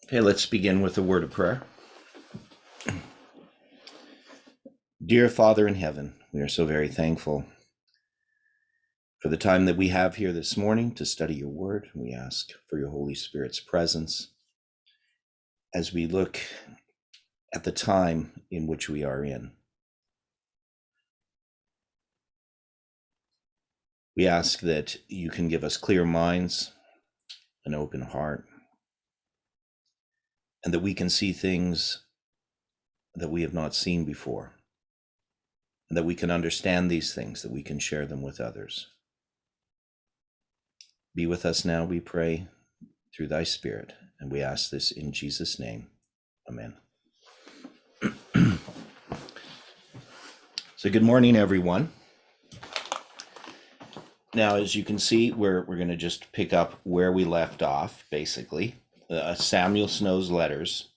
Okay, let's begin with a word of prayer. Dear Father in heaven, we are so very thankful for the time that we have here this morning to study your word. We ask for your Holy Spirit's presence as we look at the time in which we are in. We ask that you can give us clear minds, an open heart, and that we can see things that we have not seen before, and that we can understand these things, that we can share them with others. Be with us now, we pray, through thy Spirit, and we ask this in Jesus' name. Amen. So good morning, everyone. Now, as you can see, we're going to just pick up where we left off, basically. Samuel Snow's letters,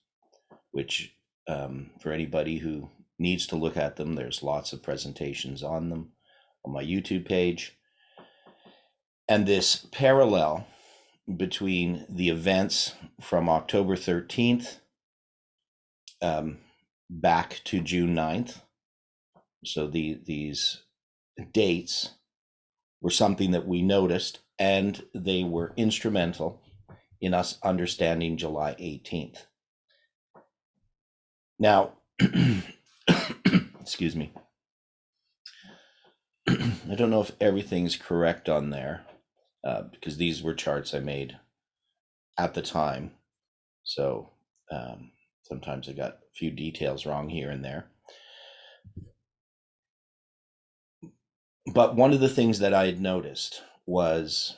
which for anybody who needs to look at them, there's lots of presentations on them on my YouTube page. And this parallel between the events from October 13th back to June 9th. So these dates were something that we noticed, and they were instrumental in us understanding July 18th. Now, excuse me. I don't know if everything's correct on there because these were charts I made at the time. So sometimes I got a few details wrong here and there. But one of the things that I had noticed was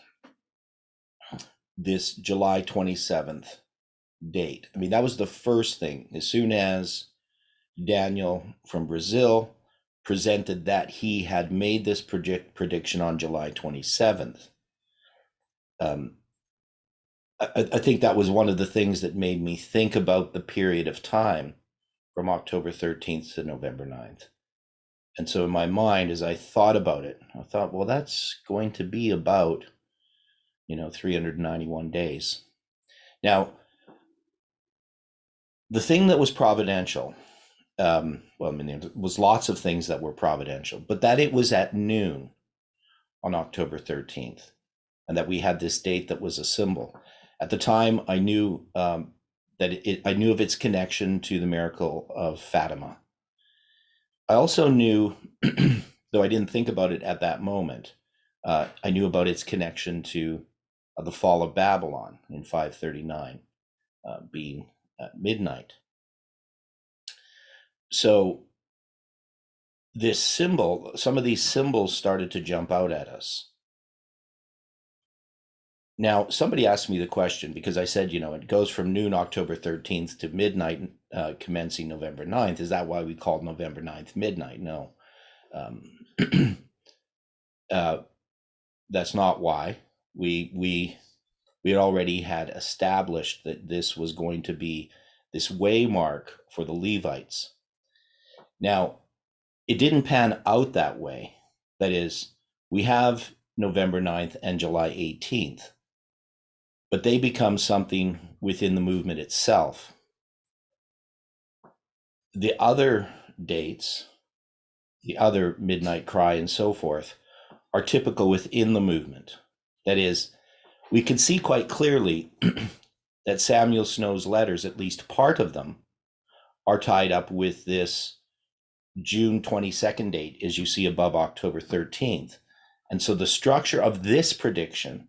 this July 27th date. I mean, that was the first thing. As soon as Daniel from Brazil presented that he had made this prediction on July 27th, I think that was one of the things that made me think about the period of time from October 13th to November 9th. And so in my mind, as I thought about it, I thought, well, that's going to be about, 391 days. Now, the thing that was providential, there was lots of things that were providential, but that it was at noon on October 13th, and that we had this date that was a symbol. At the time, I knew I knew of its connection to the miracle of Fatima. I also knew, though I didn't think about it at that moment, I knew about its connection to the fall of Babylon in 539, being midnight. So this symbol, some of these symbols started to jump out at us. Now, somebody asked me the question because I said, it goes from noon October 13th to midnight commencing November 9th. Is that why we called November 9th midnight? No. That's not why. We had already had established that this was going to be this waymark for the Levites. Now, it didn't pan out that way. That is, we have November 9th and July 18th, but they become something within the movement itself. The other dates, the other midnight cry and so forth, are typical within the movement. That is, we can see quite clearly that Samuel Snow's letters, at least part of them, are tied up with this June 22nd date, as you see above October 13th. And so the structure of this prediction,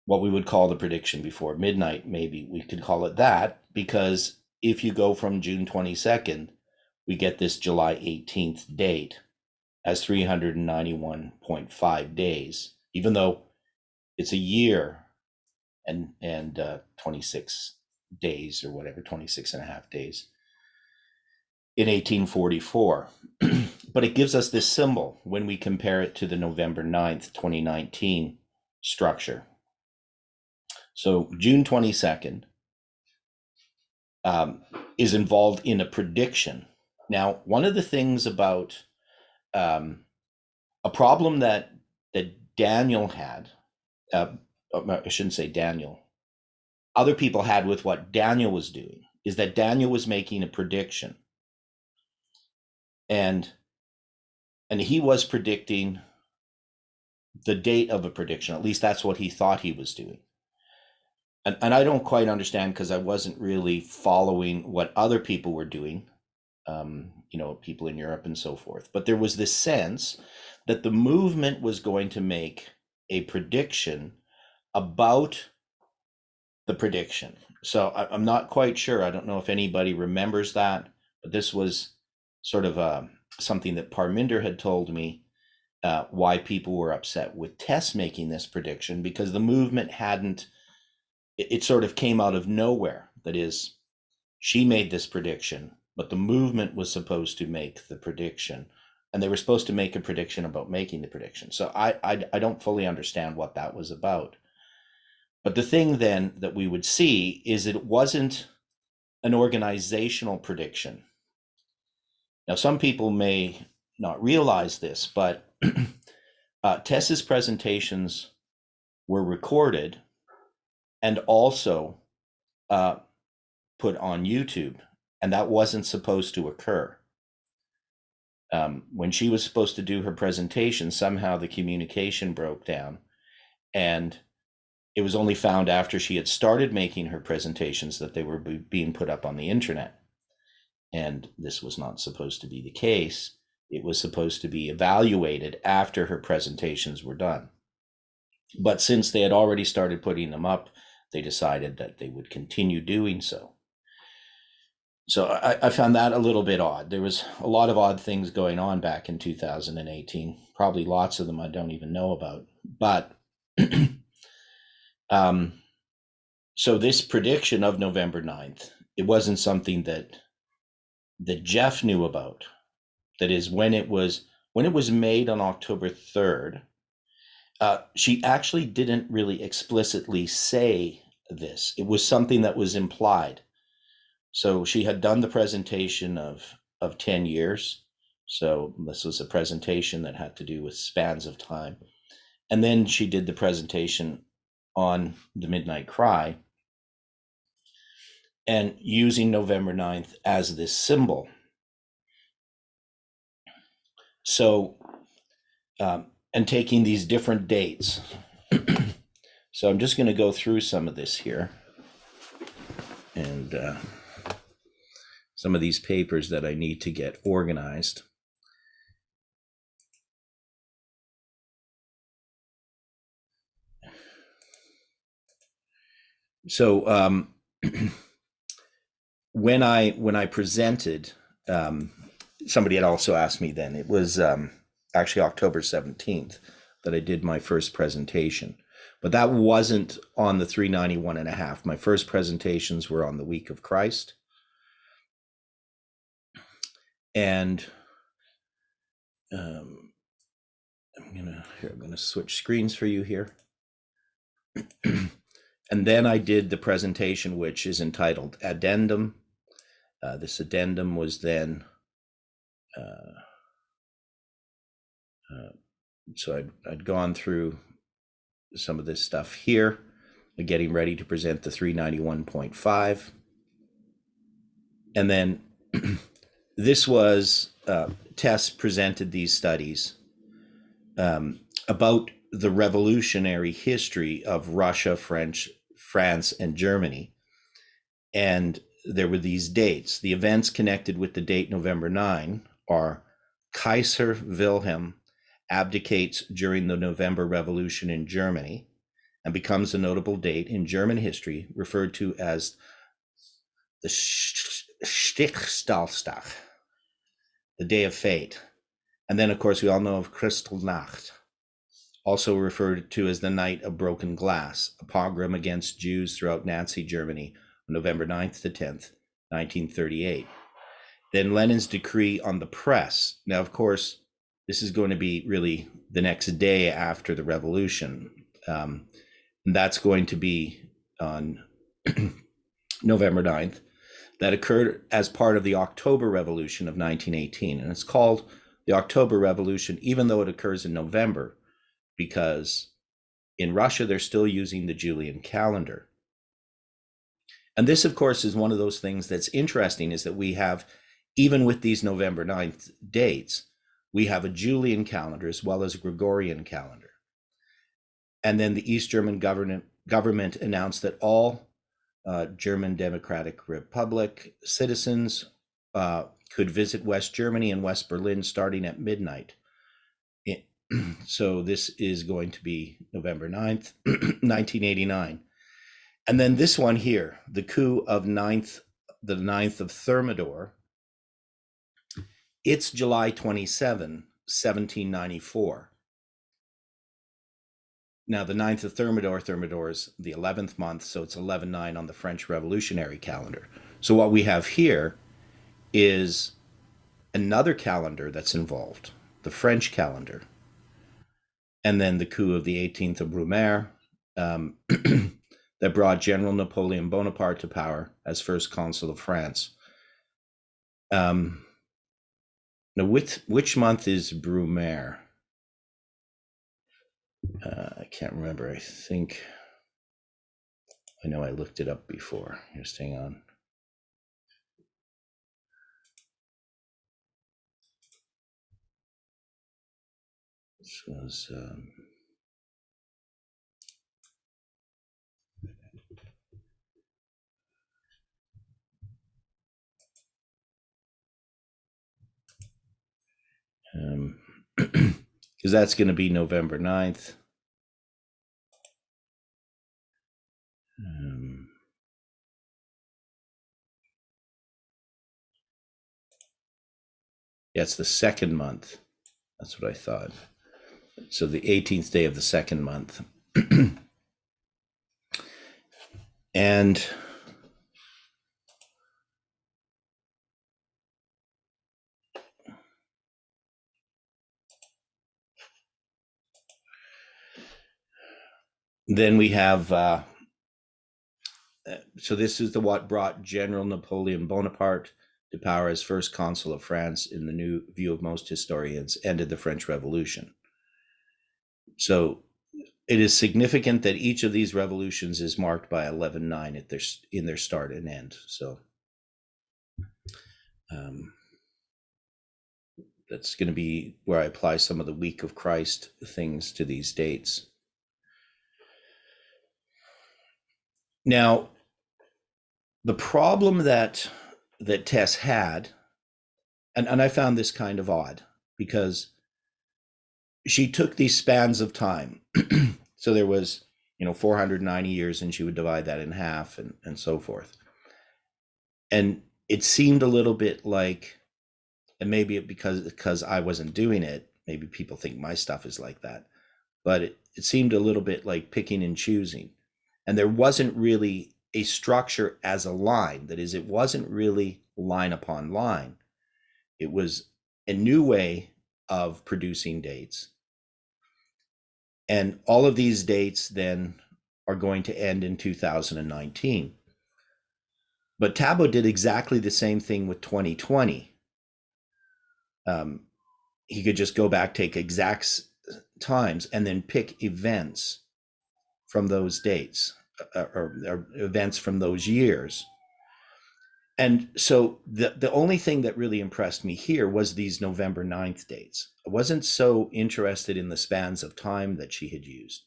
what we would call the prediction before midnight, maybe we could call it that, because if you go from June 22nd, we get this July 18th date as 391.5 days, even though it's a year and 26 days or whatever, 26 and a half days in 1844. But it gives us this symbol when we compare it to the November 9th, 2019 structure. So June 22nd is involved in a prediction. Now, one of the things about a problem that Daniel had, I shouldn't say Daniel, other people had with what Daniel was doing is that Daniel was making a prediction, and he was predicting the date of a prediction. At least that's what he thought he was doing. And I don't quite understand, because I wasn't really following what other people were doing, people in Europe and so forth. But there was this sense that the movement was going to make a prediction about the prediction. So I'm not quite sure. I don't know if anybody remembers that, but this was sort of something that Parminder had told me, why people were upset with Tess making this prediction, because the movement hadn't, it sort of came out of nowhere. That is, she made this prediction, but the movement was supposed to make the prediction, and they were supposed to make a prediction about making the prediction. So I don't fully understand what that was about. But the thing then that we would see is it wasn't an organizational prediction. Now, some people may not realize this, but Tess's presentations were recorded and also put on YouTube, and that wasn't supposed to occur. When she was supposed to do her presentation, somehow the communication broke down, and it was only found after she had started making her presentations that they were being put up on the internet. And this was not supposed to be the case. It was supposed to be evaluated after her presentations were done. But since they had already started putting them up, they decided that they would continue doing so. So I found that a little bit odd. There was a lot of odd things going on back in 2018, probably lots of them I don't even know about. But so this prediction of November 9th, it wasn't something that Jeff knew about. That is, when it was made on October 3rd, she actually didn't really explicitly say this. It was something that was implied. So she had done the presentation of 10 years. So this was a presentation that had to do with spans of time. And then she did the presentation on the Midnight Cry, and using November 9th as this symbol. So, and taking these different dates. So I'm just going to go through some of this here. And some of these papers that I need to get organized. So when I presented, somebody had also asked me then, it was actually October 17th that I did my first presentation, but that wasn't on the 391.5. My first presentations were on the Week of Christ. And I'm gonna switch screens for you here. And then I did the presentation, which is entitled Addendum. This addendum was then, so I'd gone through some of this stuff here, getting ready to present the 391.5. And then this was, Tess presented these studies about the revolutionary history of Russia, France, and Germany. And there were these dates. The events connected with the date November 9 are Kaiser Wilhelm abdicates during the November Revolution in Germany and becomes a notable date in German history, referred to as the Stichstahltag, the Day of Fate. And then, of course, we all know of Kristallnacht, also referred to as the Night of Broken Glass, a pogrom against Jews throughout Nazi Germany on November 9th to 10th, 1938. Then Lenin's decree on the press. Now, of course, this is going to be really the next day after the revolution. And that's going to be on November 9th. That occurred as part of the October Revolution of 1918. And it's called the October Revolution, even though it occurs in November, because in Russia, they're still using the Julian calendar. And this, of course, is one of those things that's interesting, is that we have, even with these November 9th dates, we have a Julian calendar as well as a Gregorian calendar. And then the East German government announced that all German Democratic Republic citizens could visit West Germany and West Berlin starting at midnight. So this is going to be November 9th, 1989. And then this one here, the coup of the 9th of Thermidor, it's July 27, 1794. Now, the 9th of Thermidor is the 11th month, so it's 11/9 on the French Revolutionary calendar. So what we have here is another calendar that's involved, the French calendar, and then the coup of the 18th of Brumaire, that brought General Napoleon Bonaparte to power as first consul of France. Now, which month is Brumaire? I can't remember. I know I looked it up before. Just hang on. This was because that's going to be November 9th. Yeah, it's the second month. That's what I thought. So the 18th day of the second month. And then we have, so this is what brought General Napoleon Bonaparte to power as first consul of France, in the new view of most historians, ended the French Revolution. So it is significant that each of these revolutions is marked by 11/9 in their start and end. So that's going to be where I apply some of the Week of Christ things to these dates. Now, the problem that Tess had, and I found this kind of odd, because she took these spans of time. So there was, 490 years, and she would divide that in half, and so forth. And it seemed a little bit like, and maybe because I wasn't doing it, maybe people think my stuff is like that, but it seemed a little bit like picking and choosing. And there wasn't really a structure as a line. That is, it wasn't really line upon line. It was a new way of producing dates. And all of these dates then are going to end in 2019. But Tabo did exactly the same thing with 2020. He could just go back, take exact times, and then pick events from those dates, or events from those years. And so the only thing that really impressed me here was these November 9th dates. I wasn't so interested in the spans of time that she had used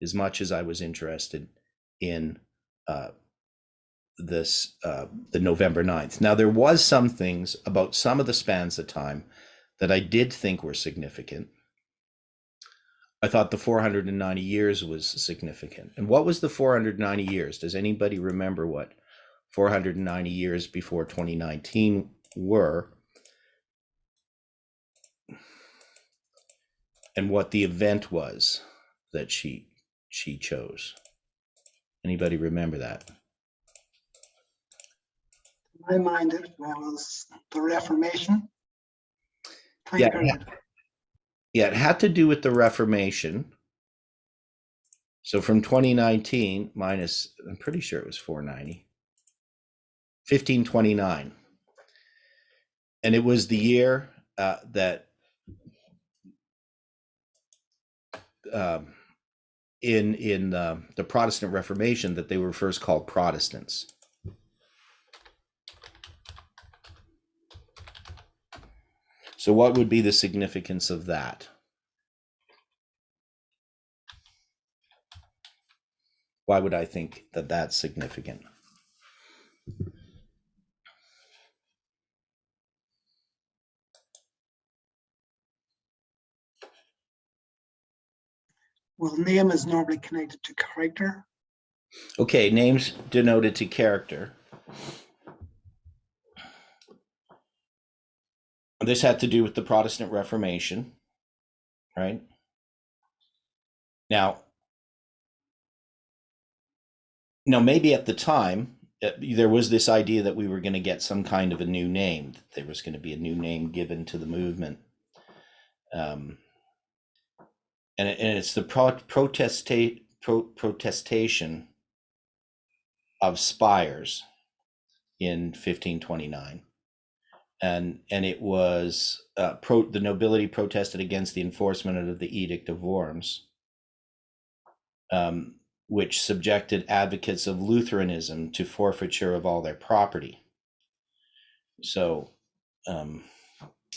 as much as I was interested in the November 9th. Now, there was some things about some of the spans of time that I did think were significant. I thought the 490 years was significant. And what was the 490 years? Does anybody remember what 490 years before 2019 were? And what the event was that she chose? Anybody remember that? In my mind, it was the Reformation. Yeah, it had to do with the Reformation. So from 2019 minus, I'm pretty sure it was 490, 1529. And it was the year that in the Protestant Reformation that they were first called Protestants. So what would be the significance of that? Why would I think that that's significant? Well, name is normally connected to character. Okay, names denoted to character. This had to do with the Protestant Reformation, right? Now, maybe at the time, there was this idea that we were going to get some kind of a new name. There was going to be a new name given to the movement. And it's the protestation of Spires in 1529. And it was the nobility protested against the enforcement of the Edict of Worms, which subjected advocates of Lutheranism to forfeiture of all their property. So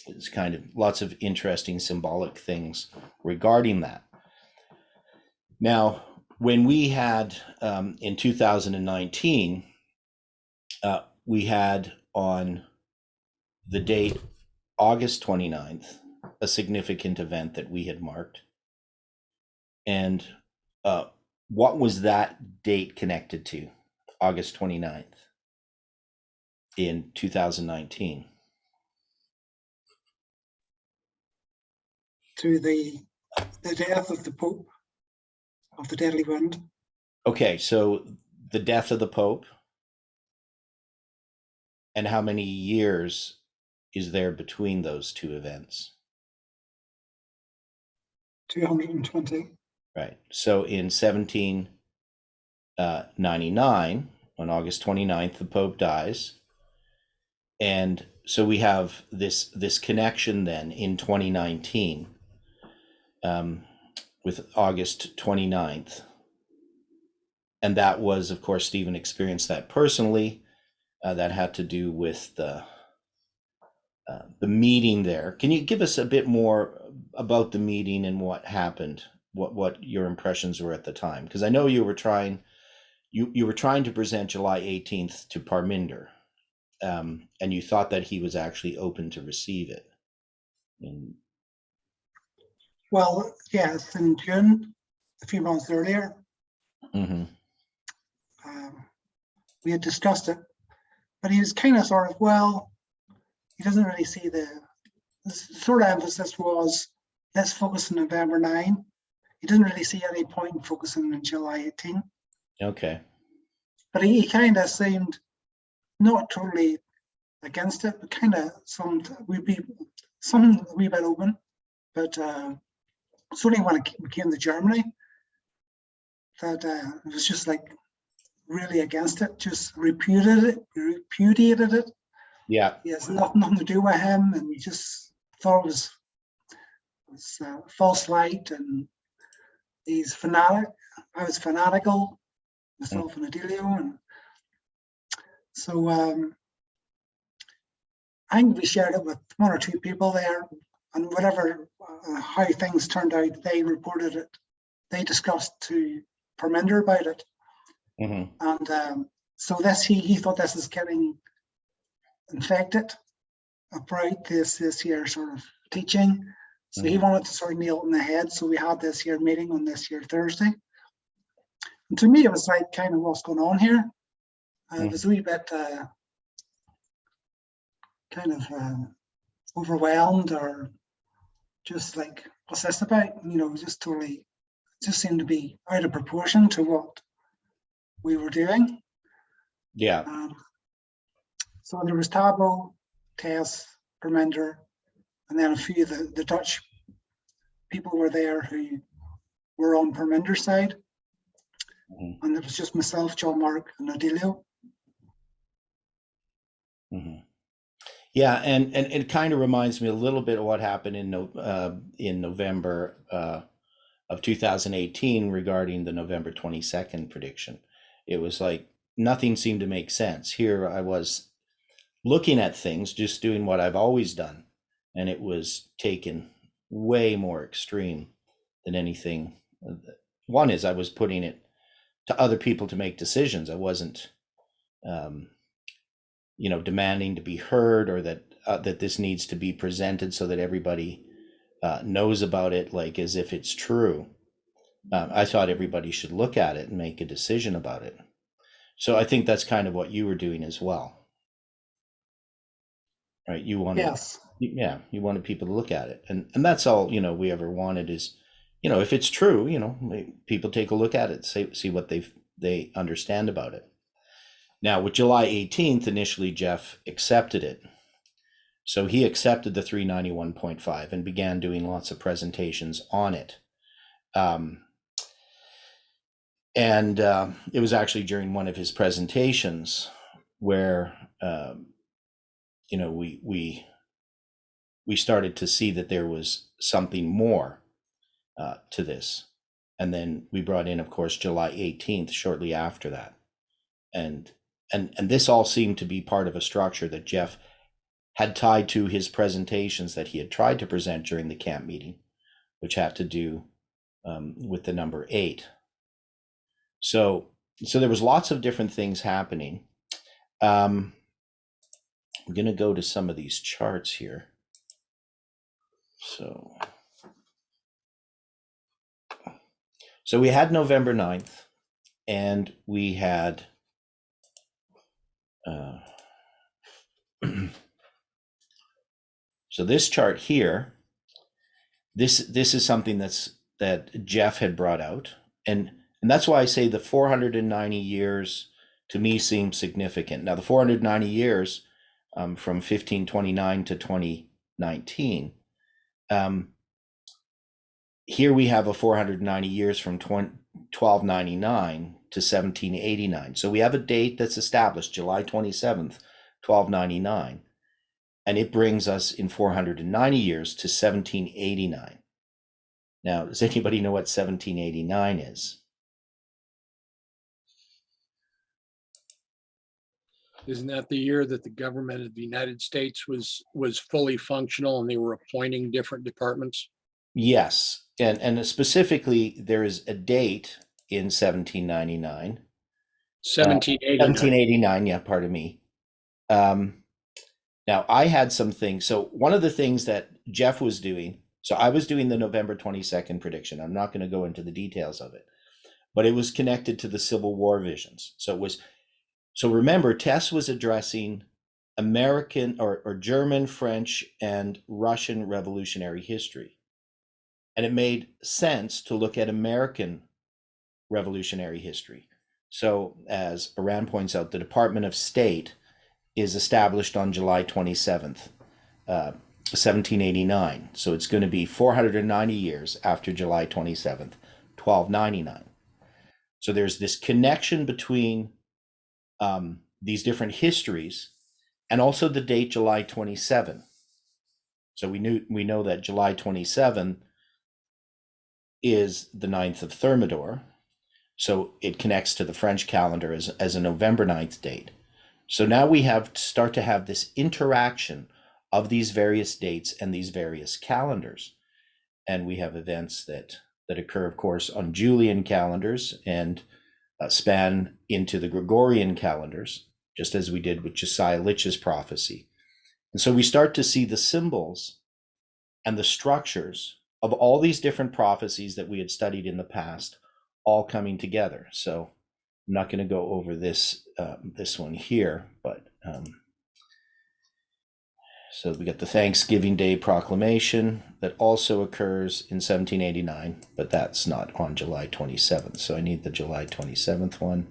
it's kind of lots of interesting symbolic things regarding that. Now, when we had in 2019, we had on the date August 29th, a significant event that we had marked. And what was that date connected to, August 29th in 2019? To the death of the Pope, of the deadly wound. Okay, so the death of the Pope, and how many years is there between those two events? 220. Right. So in 1799, on August 29th, the Pope dies. And so we have this connection then in 2019 with August 29th. And that was, of course, Stephen experienced that personally. That had to do with the meeting there. Can you give us a bit more about the meeting and what happened? What your impressions were at the time? Because I know you were trying to present July 18th to Parminder, and you thought that he was actually open to receive it. Well, yes, in June, a few months earlier, Mm-hmm. We had discussed it, but he was kind of sort of, well, he doesn't really see the sort of emphasis was, let's focus on November 9. He doesn't really see any point in focusing on July 18. Okay. But he kind of seemed not totally against it, but kind of we'd be some a wee bit open. But it's only when it came to Germany that it was just like really against it, just repudiated it. Yeah. He has nothing to do with him, and he just thought it was false light, and he's fanatic. I was fanatical myself and Adilio, and so I think we shared it with one or two people there, and whatever how things turned out, they reported it. They discussed to Parminder about it, and so he thought this is getting infected about this year sort of teaching. So he wanted to sort of nail it in the head. So we had this year meeting on this year Thursday. And to me, it was like kind of what's going on here. It was a wee bit kind of overwhelmed, or just like, what's this about? Just seemed to be out of proportion to what we were doing. Yeah. So there was Tabo, Tess, Perminder, and then a few of the Dutch people were there who were on Perminder's side. And it was just myself, John Mark, and Odilio. Yeah, and it kind of reminds me a little bit of what happened in November of 2018 regarding the November 22nd prediction. It was like nothing seemed to make sense. Here I was looking at things, just doing what I've always done, and it was taken way more extreme than anything. One is I was putting it to other people to make decisions. I wasn't, demanding to be heard, or that this needs to be presented so that everybody knows about it, like as if it's true. I thought everybody should look at it and make a decision about it. So I think that's kind of what you were doing as well, right? You wanted, Yes. yeah, you wanted people to look at it, and that's all we ever wanted is, if it's true, people take a look at it, see what they understand about it. Now, with July 18th, initially Jeff accepted it. So he accepted the 391.5 and began doing lots of presentations on it. And it was actually during one of his presentations where, we started to see that there was something more to this. And then we brought in, of course, July 18th shortly after that. And this all seemed to be part of a structure that Jeff had tied to his presentations that he had tried to present during the camp meeting, which had to do with the number 8. So there was lots of different things happening. I'm going to go to some of these charts here. So we had November 9th, and we had so this chart here, this is something that Jeff had brought out, and that's why I say the 490 years to me seems significant. Now, the 490 years from 1529 to 2019, here we have a 490 years from 1299 to 1789. So we have a date that's established, July 27th, 1299, and it brings us in 490 years to 1789. Now, does anybody know what 1789 is? Isn't that the year that the government of the United States was fully functional and they were appointing different departments? Yes, and specifically, there is a date in 1799. 1789. 1789, yeah, pardon me. Now, I had some things. So one of the things that Jeff was doing, so I was doing the November 22nd prediction. I'm not going to go into the details of it, but it was connected to the Civil War visions. So remember, Tess was addressing American or German, French, and Russian revolutionary history. And it made sense to look at American revolutionary history. So as Iran points out, the Department of State is established on July 27th, 1789. So it's going to be 490 years after July 27th, 1299. So there's this connection between these different histories, and also the date July 27. So we know that July 27 is the 9th of Thermidor. So it connects to the French calendar as a November 9th date. So now we start to have this interaction of these various dates and these various calendars. And we have events that occur, of course, on Julian calendars and span into the Gregorian calendars, just as we did with Josiah Litch's prophecy. And so we start to see the symbols and the structures of all these different prophecies that we had studied in the past all coming together. So I'm not going to go over this one here, but so we got the Thanksgiving Day proclamation that also occurs in 1789, but that's not on July 27th. So I need the July 27th one.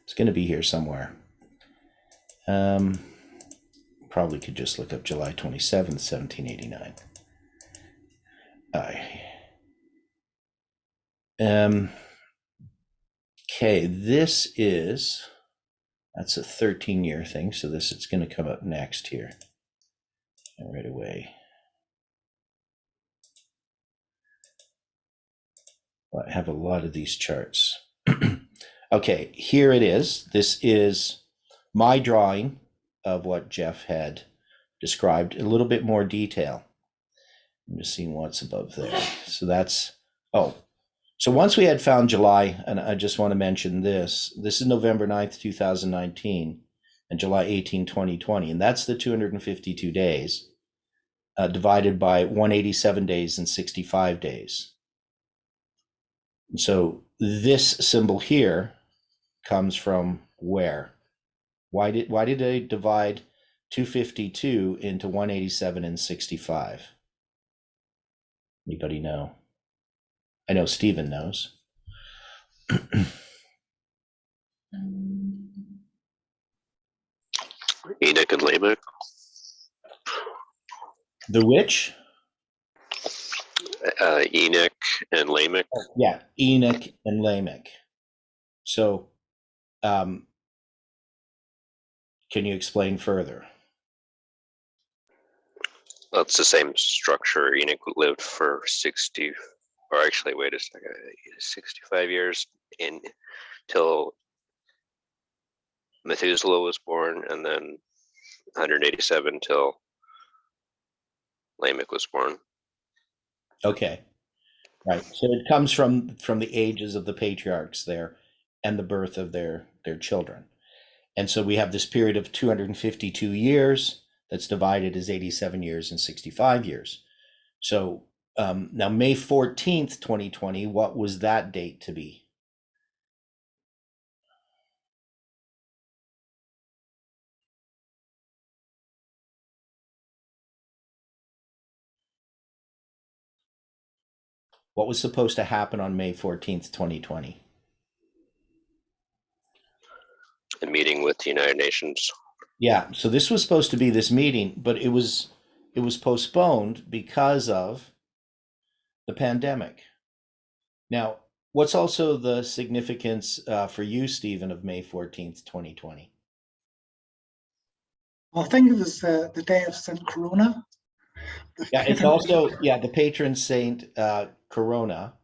It's going to be here somewhere. Probably could just look up July 27th, 1789. Okay, that's a 13-year thing, so it's going to come up next here right away. Well, I have a lot of these charts. Okay, here it is. This is my drawing of what Jeff had described in a little bit more detail. I'm just seeing what's above there. So that's, oh, so once we had found July, and I just want to mention this is November 9th, 2019, and July 18, 2020, and that's the 252 days divided by 187 days and 65 days. And so this symbol here comes from where? Why did they divide 252 into 187 and 65? Anybody know? I know Stephen knows. Enoch and Lamech. The which? Enoch and Lamech. Yeah, Enoch and Lamech. So, can you explain further? Well, it's the same structure. Enoch lived for 60, or actually, wait a second, 65 years until Methuselah was born, and then 187 till Lamech was born. Okay, right. So it comes from the ages of the patriarchs there and the birth of their children. And so we have this period of 252 years that's divided as 87 years and 65 years. So now May 14th, 2020, what was that date to be? What was supposed to happen on May 14th, 2020? A meeting with the United Nations. Yeah, so this was supposed to be this meeting, but it was postponed because of the pandemic. Now, what's also the significance for you, Stephen, of May 14th, 2020? Well, I think it was the day of St. Corona. Yeah, it's also, the patron saint Corona.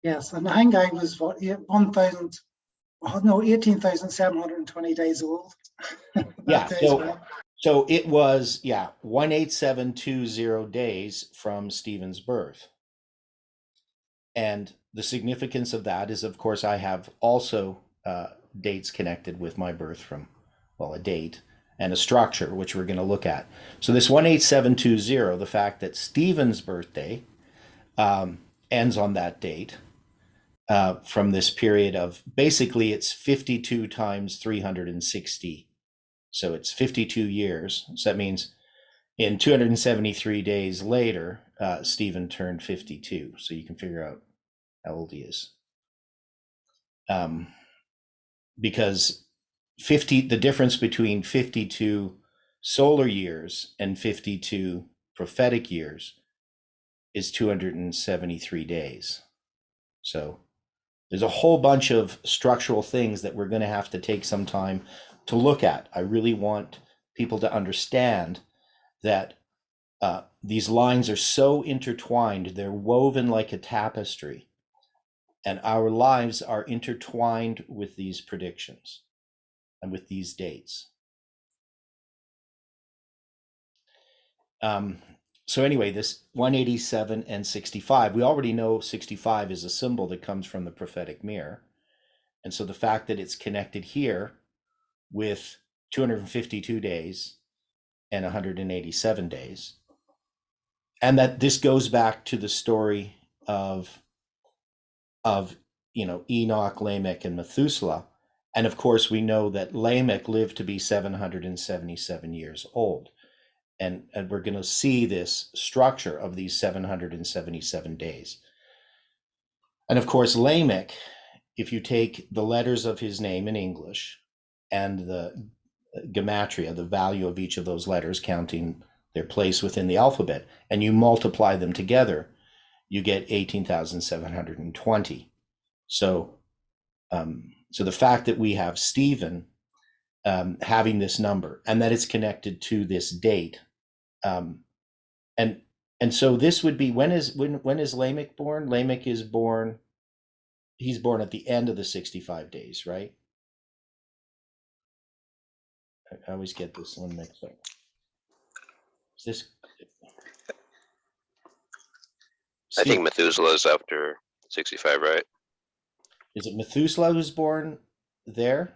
Yes, and the hang guy was what, 18,720 days old. Yeah, so it was 18720 days from Stephen's birth. And the significance of that is, of course, I have also dates connected with my birth from, well, a date and a structure, which we're going to look at. So this 18720, the fact that Stephen's birthday ends on that date from this period of, basically it's 52 times 360. So it's 52 years. So that means in 273 days later, Stephen turned 52. So you can figure out how old he is. Because the difference between 52 solar years and 52 prophetic years is 273 days. So there's a whole bunch of structural things that we're going to have to take some time to look at. I really want people to understand that these lines are so intertwined, they're woven like a tapestry, and our lives are intertwined with these predictions and with these dates. So anyway, this 187 and 65, we already know 65 is a symbol that comes from the prophetic mirror. And so the fact that it's connected here with 252 days and 187 days, and that this goes back to the story of Enoch, Lamech, and Methuselah. And of course, we know that Lamech lived to be 777 years old. And we're going to see this structure of these 777 days. And of course, Lamech, if you take the letters of his name in English and the gematria, the value of each of those letters, counting their place within the alphabet, and you multiply them together, you get 18,720. So the fact that we have Stephen having this number and that it's connected to this date, and so this would be, when is Lamech born? Lamech is born. He's born at the end of the 65 days, right? I always get this one mixed up. Is this? I think Methuselah's after 65, right? Is it Methuselah who's born there?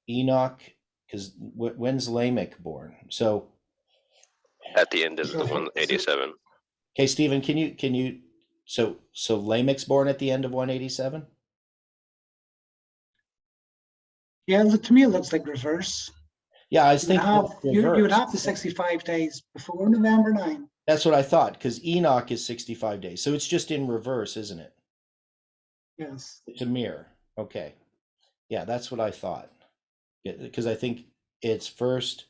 Enoch, because when's Lamech born? So At the end of the 187. okay, Stephen, can you so Lamech's born at the end of 187? Yeah, to me it looks like reverse. Yeah, I was You would thinking have you would have the 65 days before November 9. That's what I thought, because Enoch is 65 days. So it's just in reverse, isn't it? Yes. It's a mirror. Okay. Yeah, that's what I thought. Because I think it's first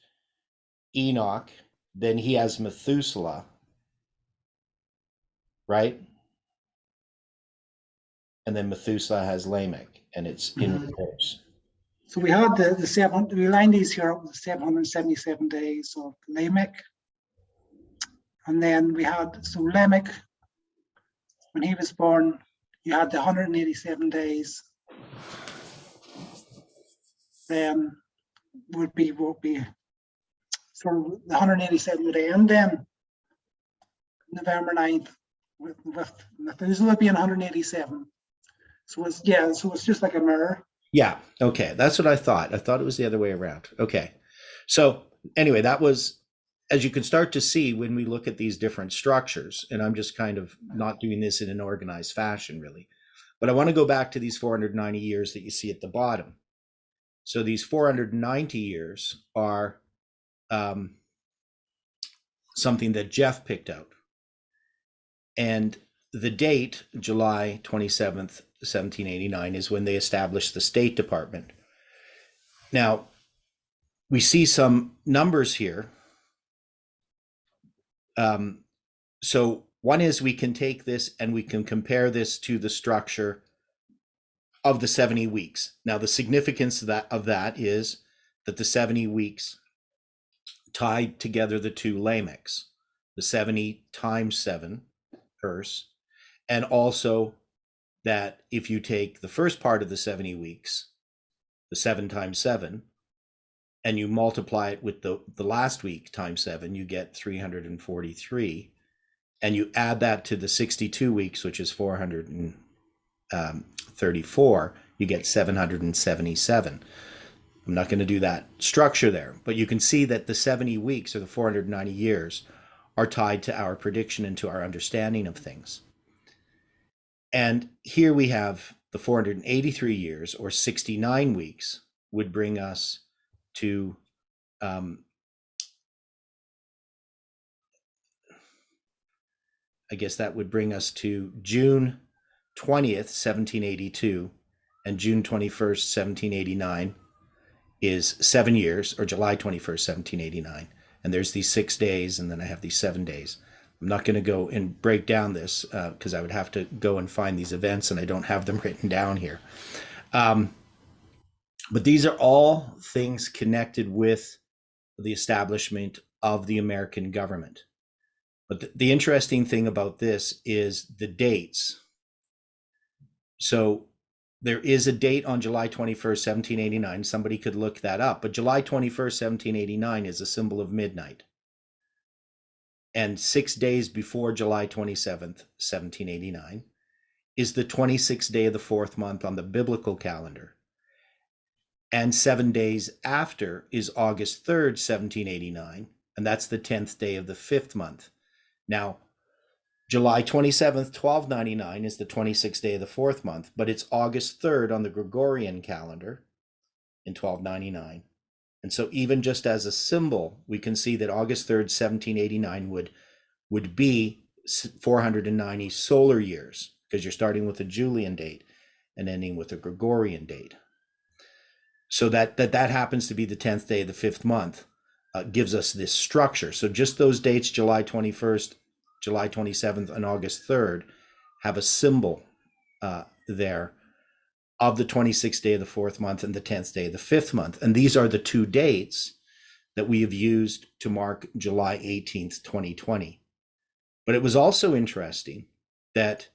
Enoch, then he has Methuselah, right? And then Methuselah has Lamech, and it's in reverse. So we had the 700, we lined these here up with 777 days of Lamech. And then we had, so Lamech, when he was born, you had the 187 days. Then would be so the 187 would end then November 9th with Methuselah being 187. So it's just like a mirror. Yeah. Okay. That's what I thought. I thought it was the other way around. Okay. So anyway, that was, as you can start to see when we look at these different structures, and I'm just kind of not doing this in an organized fashion really, but I want to go back to these 490 years that you see at the bottom. So these 490 years are something that Jeff picked out. And the date, July 27th, 1789, is when they established the State Department. Now, we see some numbers here. So one is we can take this and we can compare this to the structure of the 70 weeks. Now, the significance of that is that the 70 weeks tied together the two Lamechs, the 70 times 7 verse, and also that if you take the first part of the 70 weeks, the 7 times 7, and you multiply it with the last week times 7, you get 343. And you add that to the 62 weeks, which is 434, you get 777. I'm not going to do that structure there, but you can see that the 70 weeks or the 490 years are tied to our prediction and to our understanding of things. And here we have the 483 years or 69 weeks would bring us to I guess that would bring us to June 20th, 1782, and June 21st, 1789 is 7 years, or July 21st, 1789. And there's these 6 days, and then I have these 7 days. I'm not going to go and break down this because I would have to go and find these events, and I don't have them written down here. But these are all things connected with the establishment of the American government. But the interesting thing about this is the dates. So there is a date on July 21st, 1789. Somebody could look that up. But July 21st, 1789 is a symbol of midnight. And 6 days before July 27th, 1789 is the 26th day of the 4th month on the biblical calendar. And 7 days after is August 3rd, 1789. And that's the 10th day of the 5th month. Now, July 27th, 1299 is the 26th day of the 4th month, but it's August 3rd on the Gregorian calendar in 1299. And so even just as a symbol, we can see that August 3rd, 1789 would be 490 solar years, because you're starting with a Julian date and ending with a Gregorian date. So that happens to be the 10th day of the 5th month. Gives us this structure. So just those dates, July 21st, July 27th, and August 3rd, have a symbol there of the 26th day of the 4th month and the 10th day of the 5th month. And these are the two dates that we have used to mark July 18th, 2020. But it was also interesting that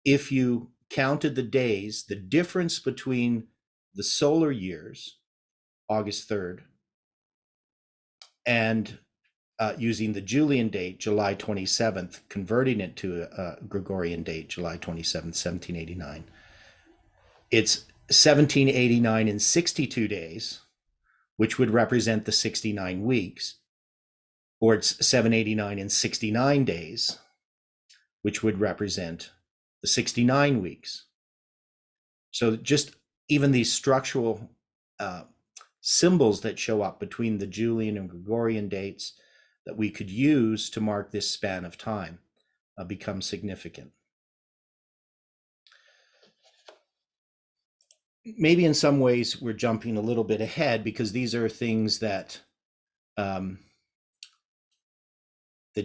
if you counted the days, the difference between the solar years, August 3rd, and using the Julian date, July 27th, converting it to a Gregorian date, July 27th, 1789. It's 1789 in 62 days, which would represent the 69 weeks, or it's 789 in 69 days, which would represent the 69 weeks. So just even these structural symbols that show up between the Julian and Gregorian dates that we could use to mark this span of time become significant. Maybe in some ways we're jumping a little bit ahead because these are things that that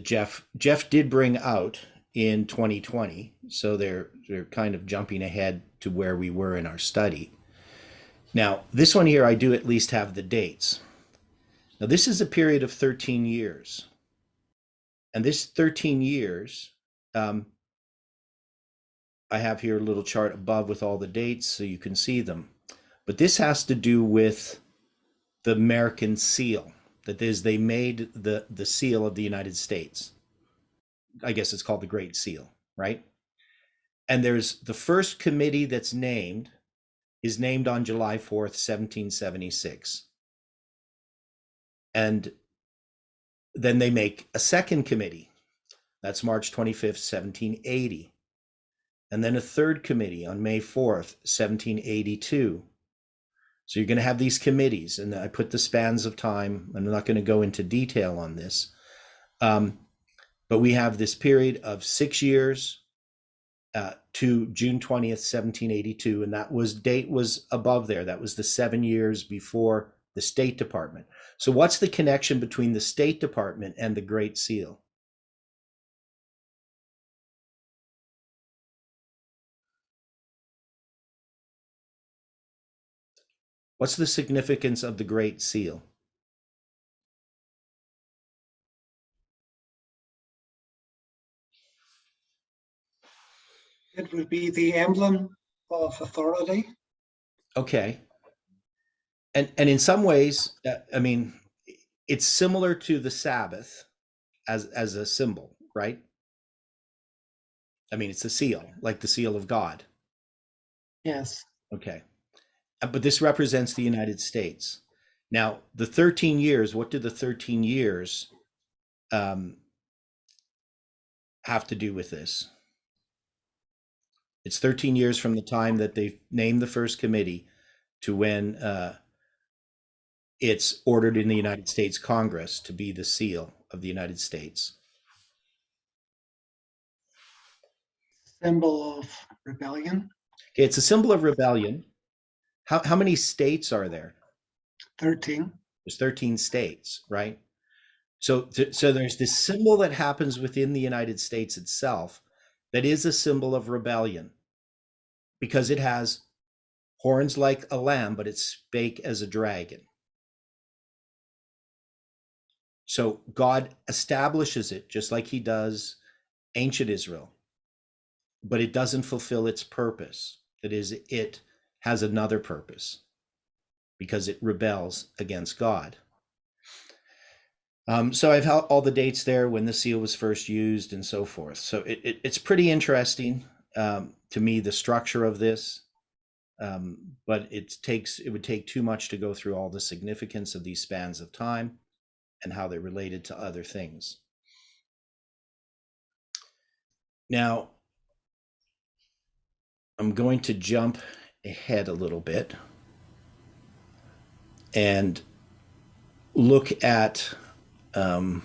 Jeff did bring out in 2020. So they're kind of jumping ahead to where we were in our study. Now, this one here, I do at least have the dates. Now, this is a period of 13 years. And this 13 years, I have here a little chart above with all the dates so you can see them. But this has to do with the American seal. That is, they made the seal of the United States. I guess it's called the Great Seal, right? And there's the first committee that's named is named on July 4th, 1776. And then they make a second committee. That's March 25th, 1780. And then a third committee on May 4th, 1782. So you're going to have these committees, and I put the spans of time. I'm not going to go into detail on this. But we have this period of 6 years to June 20th, 1782. And that date was above there. That was the 7 years before the State Department. So what's the connection between the State Department and the Great Seal? What's the significance of the Great Seal? It would be the emblem of authority. Okay. And in some ways, I mean, it's similar to the Sabbath as a symbol, right? I mean, it's a seal, like the seal of God. Yes. Okay. But this represents the United States. Now, the 13 years, what do the 13 years have to do with this? It's 13 years from the time that they named the first committee to when it's ordered in the United States Congress to be the seal of the United States. Symbol of rebellion. Okay, it's a symbol of rebellion. How many states are there? 13. There's 13 states, right? So there's this symbol that happens within the United States itself that is a symbol of rebellion because it has horns like a lamb, but it spake as a dragon. So God establishes it just like he does ancient Israel, but it doesn't fulfill its purpose. That is, it has another purpose because it rebels against God. So I've had all the dates there when the seal was first used and so forth. So it's pretty interesting to me, the structure of this, but it would take too much to go through all the significance of these spans of time and how they're related to other things. Now, I'm going to jump ahead a little bit and look at, we're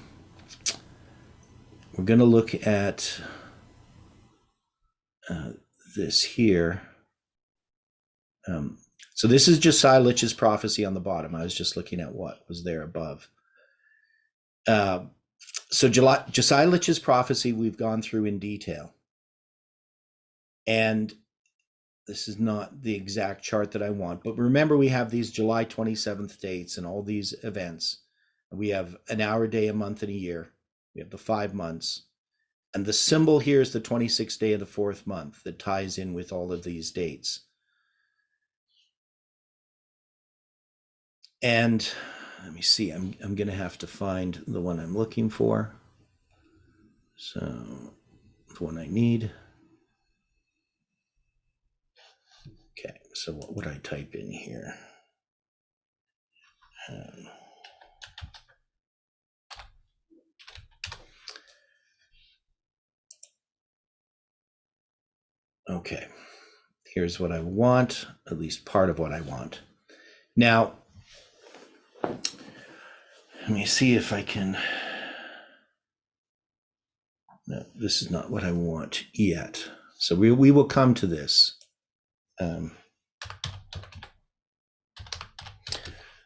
going to look at this here. So this is Josiah Litch's prophecy on the bottom. I was just looking at what was there above. So Josiah Litch's prophecy we've gone through in detail. And this is not the exact chart that I want, but remember we have these July 27th dates and all these events. We have an hour, day, a month, and a year. We have the 5 months. And the symbol here is the 26th day of the 4th month that ties in with all of these dates. And let me see. I'm going to have to find the one I'm looking for. So the one I need. Okay, so what would I type in here? Okay, here's what I want, at least part of what I want. Now, let me see if I can. No, this is not what I want yet. So we will come to this.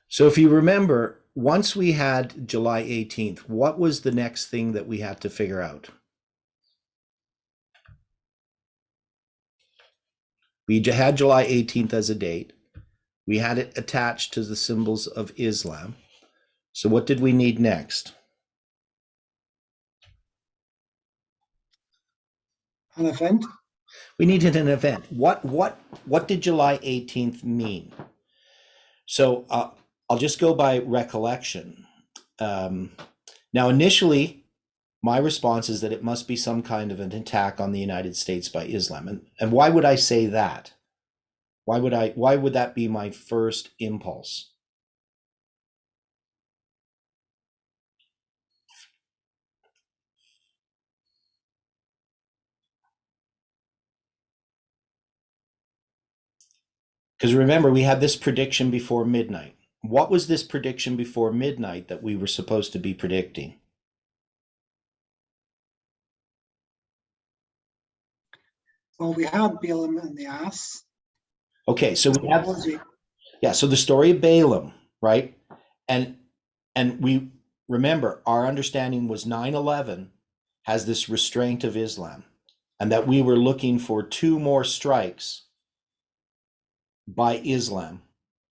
So if you remember, once we had July 18th, what was the next thing that we had to figure out? We had July 18th as a date. We had it attached to the symbols of Islam. So what did we need next? An event. We needed an event. What did July 18th mean? So I'll just go by recollection. Now, initially, my response is that it must be some kind of an attack on the United States by Islam. And why would I say that? Why would that be my first impulse? Because remember, we had this prediction before midnight. What was this prediction before midnight that we were supposed to be predicting? Well, we had Balaam and the ass. Okay, so we have, yeah, so the story of Balaam, right? And we remember our understanding was 9/11 has this restraint of Islam, and that we were looking for 2 more strikes by Islam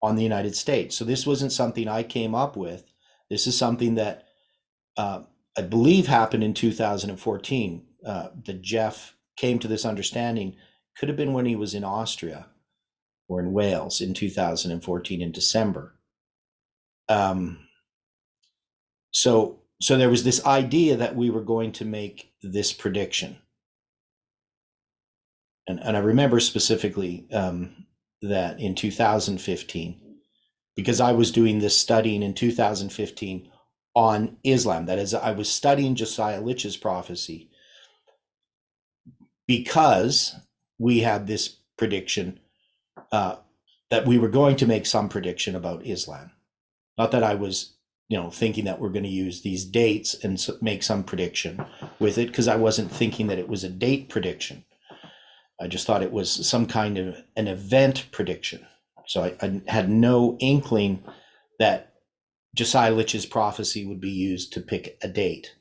on the United States. So this wasn't something I came up with. This is something that I believe happened in 2014. That Jeff came to this understanding. Could have been when he was in Austria or in Wales in 2014 in December. So there was this idea that we were going to make this prediction. And I remember specifically that in 2015, because I was doing this studying in 2015 on Islam. That is, I was studying Josiah Litch's prophecy because we had this prediction that we were going to make some prediction about Islam. Not that I was, thinking that we're going to use these dates and make some prediction with it, because I wasn't thinking that it was a date prediction. I just thought it was some kind of an event prediction. So I had no inkling that Josiah Litch's prophecy would be used to pick a date.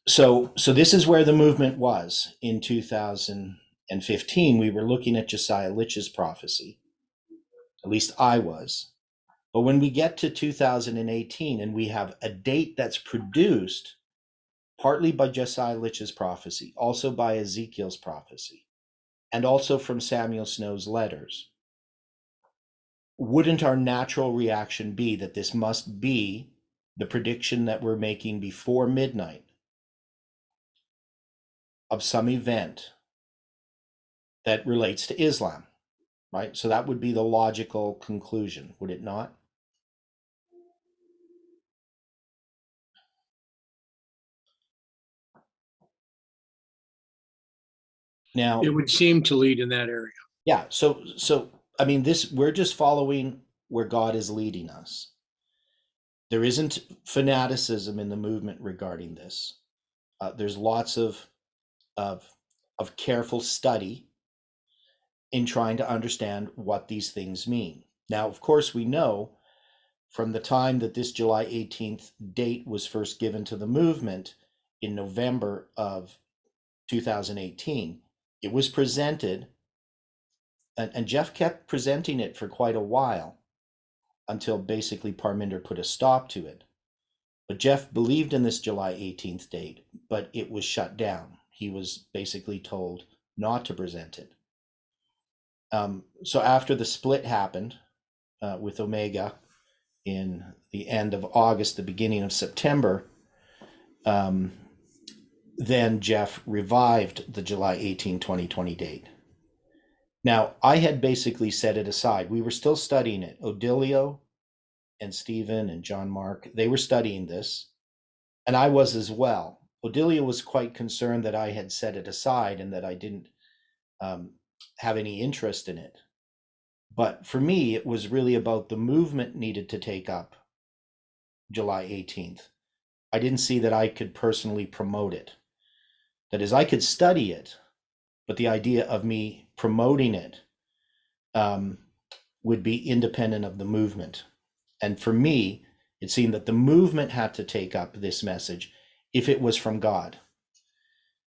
So this is where the movement was in 2015. We were looking at Josiah Litch's prophecy. At least I was. But when we get to 2018 and we have a date that's produced partly by Josiah Litch's prophecy, also by Ezekiel's prophecy, and also from Samuel Snow's letters, wouldn't our natural reaction be that this must be the prediction that we're making before midnight of some event that relates to Islam, right? So that would be the logical conclusion, would it not? Now, It would seem to lead in that area. yeah, so I mean, we're just following where God is leading us. There isn't fanaticism in the movement regarding this. There's lots of careful study in trying to understand what these things mean. Now, of course, we know from the time that this July 18th date was first given to the movement in November of 2018, it was presented, and Jeff kept presenting it for quite a while until basically Parminder put a stop to it. But Jeff believed in this July 18th date, but it was shut down. He was basically told not to present it. So after the split happened with Omega in the end of August, the beginning of September, then Jeff revived the July 18, 2020 date. Now, I had basically set it aside. We were still studying it. Odilio and Stephen and John Mark, they were studying this, and I was as well. Odilio was quite concerned that I had set it aside and that I didn't have any interest in it. But for me, it was really about the movement needed to take up July 18th. I didn't see that I could personally promote it. That is, I could study it, but the idea of me promoting it would be independent of the movement. And for me, it seemed that the movement had to take up this message if it was from God.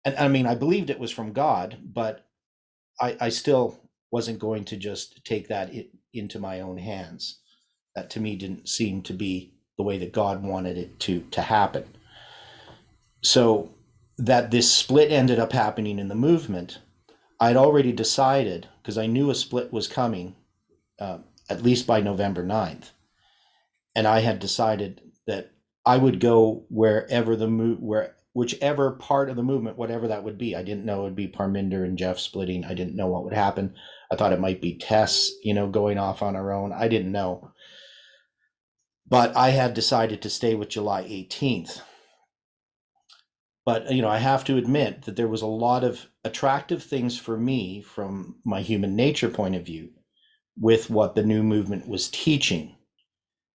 And I mean, I believed it was from God, but I still wasn't going to just take that into my own hands. That to me didn't seem to be the way that God wanted it to happen. So that this split ended up happening in the movement, I'd already decided, because I knew a split was coming, at least by November 9th. And I had decided that I would go wherever whichever part of the movement, whatever that would be. I didn't know it would be Parminder and Jeff splitting. I didn't know what would happen. I thought it might be Tess, going off on her own. I didn't know. But I had decided to stay with July 18th. But, I have to admit that there was a lot of attractive things for me from my human nature point of view with what the new movement was teaching.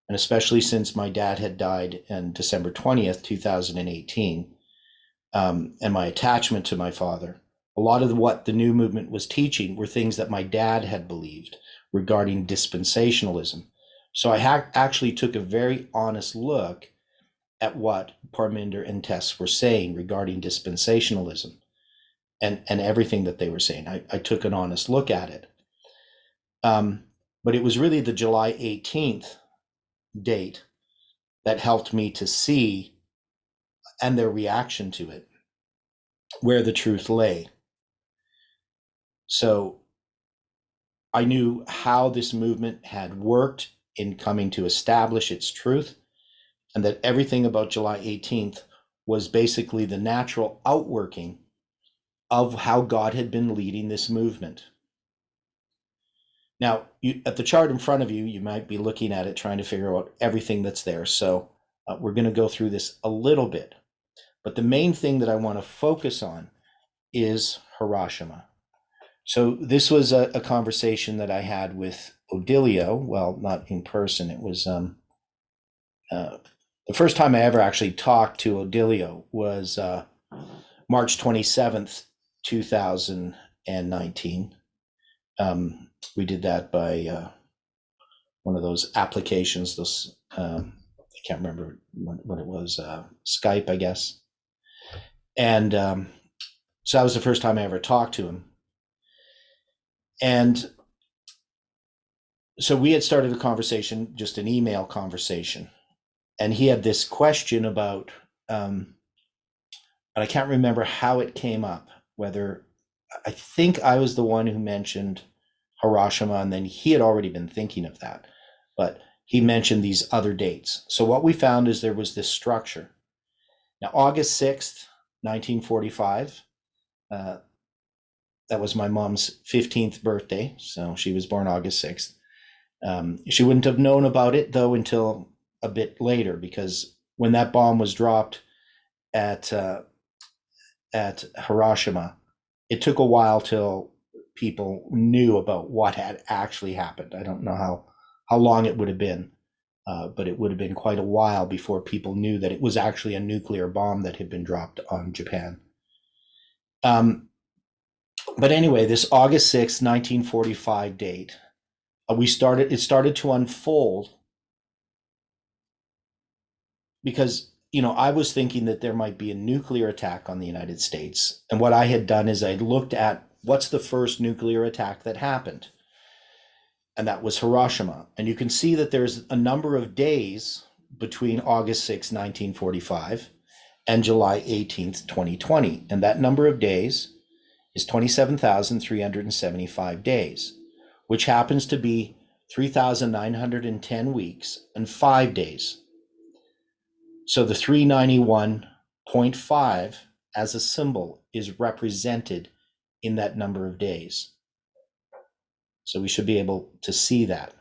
And especially since my dad had died on December 20th, 2018, and my attachment to my father, a lot of what the new movement was teaching were things that my dad had believed regarding dispensationalism. So I actually took a very honest look at what Parminder and Tess were saying regarding dispensationalism and everything that they were saying. I took an honest look at it. But it was really the July 18th date that helped me to see, and their reaction to it, where the truth lay. So I knew how this movement had worked in coming to establish its truth, and that everything about July 18th was basically the natural outworking of how God had been leading this movement. Now, at the chart in front of you, you might be looking at it, trying to figure out everything that's there. So we're going to go through this a little bit. But the main thing that I want to focus on is Hiroshima. So this was a conversation that I had with Odilio. Well, not in person. It was the first time I ever actually talked to Odilio was March 27th, 2019. We did that by one of those applications, those I can't remember what it was, Skype, I guess. And so that was the first time I ever talked to him. And so we had started a conversation, just an email conversation. And he had this question about, and I can't remember how it came up, whether I think I was the one who mentioned Hiroshima, and then he had already been thinking of that, but he mentioned these other dates. So what we found is there was this structure. Now, August 6th, 1945, that was my mom's 15th birthday. So she was born August 6th. She wouldn't have known about it, though, until a bit later, because when that bomb was dropped at Hiroshima, it took a while till people knew about what had actually happened. I don't know how long it would have been, but it would have been quite a while before people knew that it was actually a nuclear bomb that had been dropped on Japan. But anyway, this August 6th, 1945 date, it started to unfold because, I was thinking that there might be a nuclear attack on the United States. And what I had done is I looked at what's the first nuclear attack that happened. And that was Hiroshima. And you can see that there's a number of days between August 6, 1945 and July 18th, 2020. And that number of days is 27,375 days, which happens to be 3,910 weeks and 5 days. So the 391.5 as a symbol is represented in that number of days. So we should be able to see that.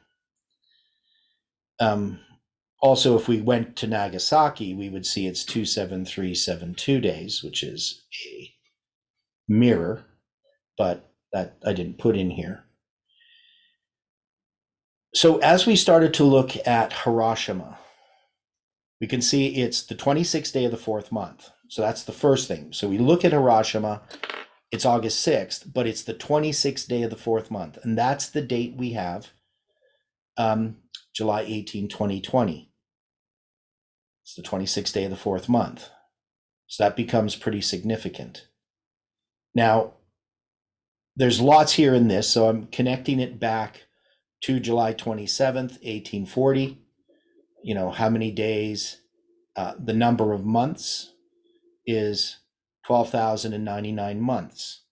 Also, if we went to Nagasaki, we would see it's 27372 days, which is a mirror, but that I didn't put in here. So as we started to look at Hiroshima, we can see it's the 26th day of the 4th month. So that's the first thing. So we look at Hiroshima, it's August 6th, but it's the 26th day of the 4th month. And that's the date we have, July 18, 2020. It's the 26th day of the 4th month. So that becomes pretty significant. Now, there's lots here in this, so I'm connecting it back to July 27th, 1840. You know, how many days? The number of months is 12,099 months.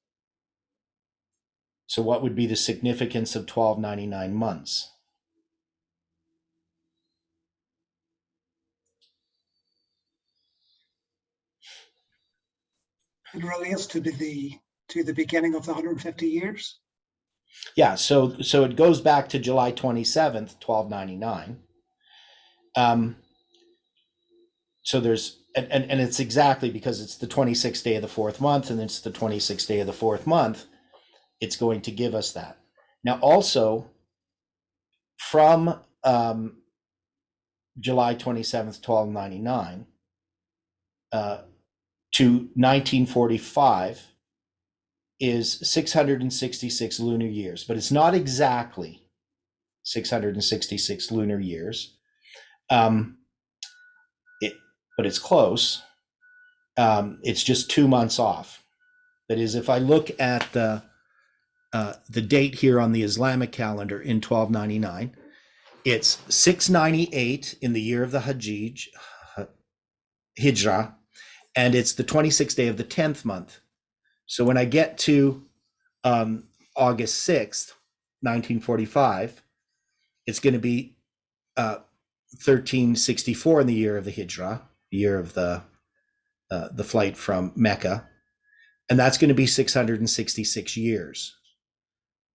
So what would be the significance of 1299 months? It relates to the beginning of the 150 years. Yeah, so it goes back to July 27th, 1299. So there's, and it's exactly because it's the 26th day of the 4th month and it's the 26th day of the 4th month, it's going to give us that. Now also, from July 27th, 1299 to 1945 is 666 lunar years, but it's not exactly 666 lunar years. But it's close. It's just 2 months off. That is, if I look at the date here on the Islamic calendar in 1299, it's 698 in the year of the Hijrah, and it's the 26th day of the 10th month. So when I get to August 6th, 1945, it's going to be 1364 in the year of the Hijrah, the year of the flight from Mecca, and that's going to be 666 years.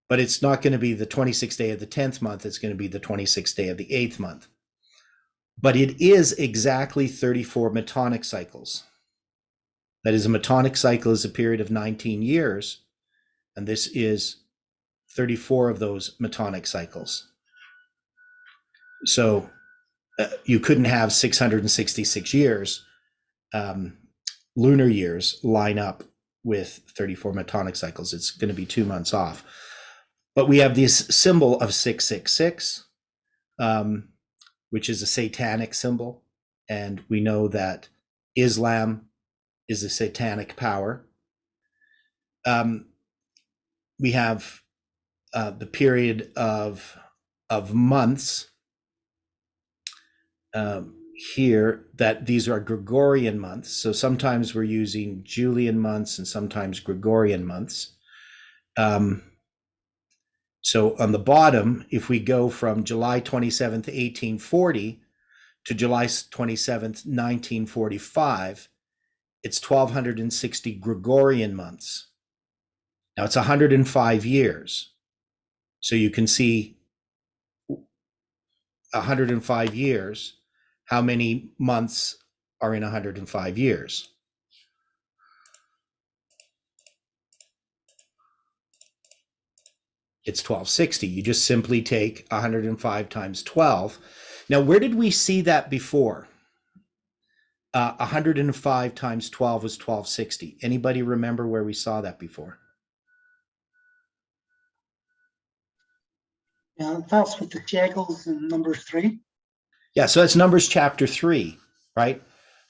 But it's not going to be the 26th day of the 10th month, it's going to be the 26th day of the 8th month. But it is exactly 34 Metonic cycles. That is, a Metonic cycle is a period of 19 years, and this is 34 of those Metonic cycles. So you couldn't have 666 years, lunar years, line up with 34 Metonic cycles. It's going to be 2 months off. But we have this symbol of 666, which is a satanic symbol. And we know that Islam is a satanic power. We have the period of months here, that these are Gregorian months. So sometimes we're using Julian months and sometimes Gregorian months. So on the bottom, if we go from July 27th, 1840 to July 27th, 1945, it's 1,260 Gregorian months. Now it's 105 years. So you can see 105 years, how many months are in 105 years? It's 1260. You just simply take 105 times 12. Now, where did we see that before? 105 times 12 was 1260. Anybody remember where we saw that before? Yeah, that's with the shekels in number 3. Yeah, so that's Numbers chapter 3, right?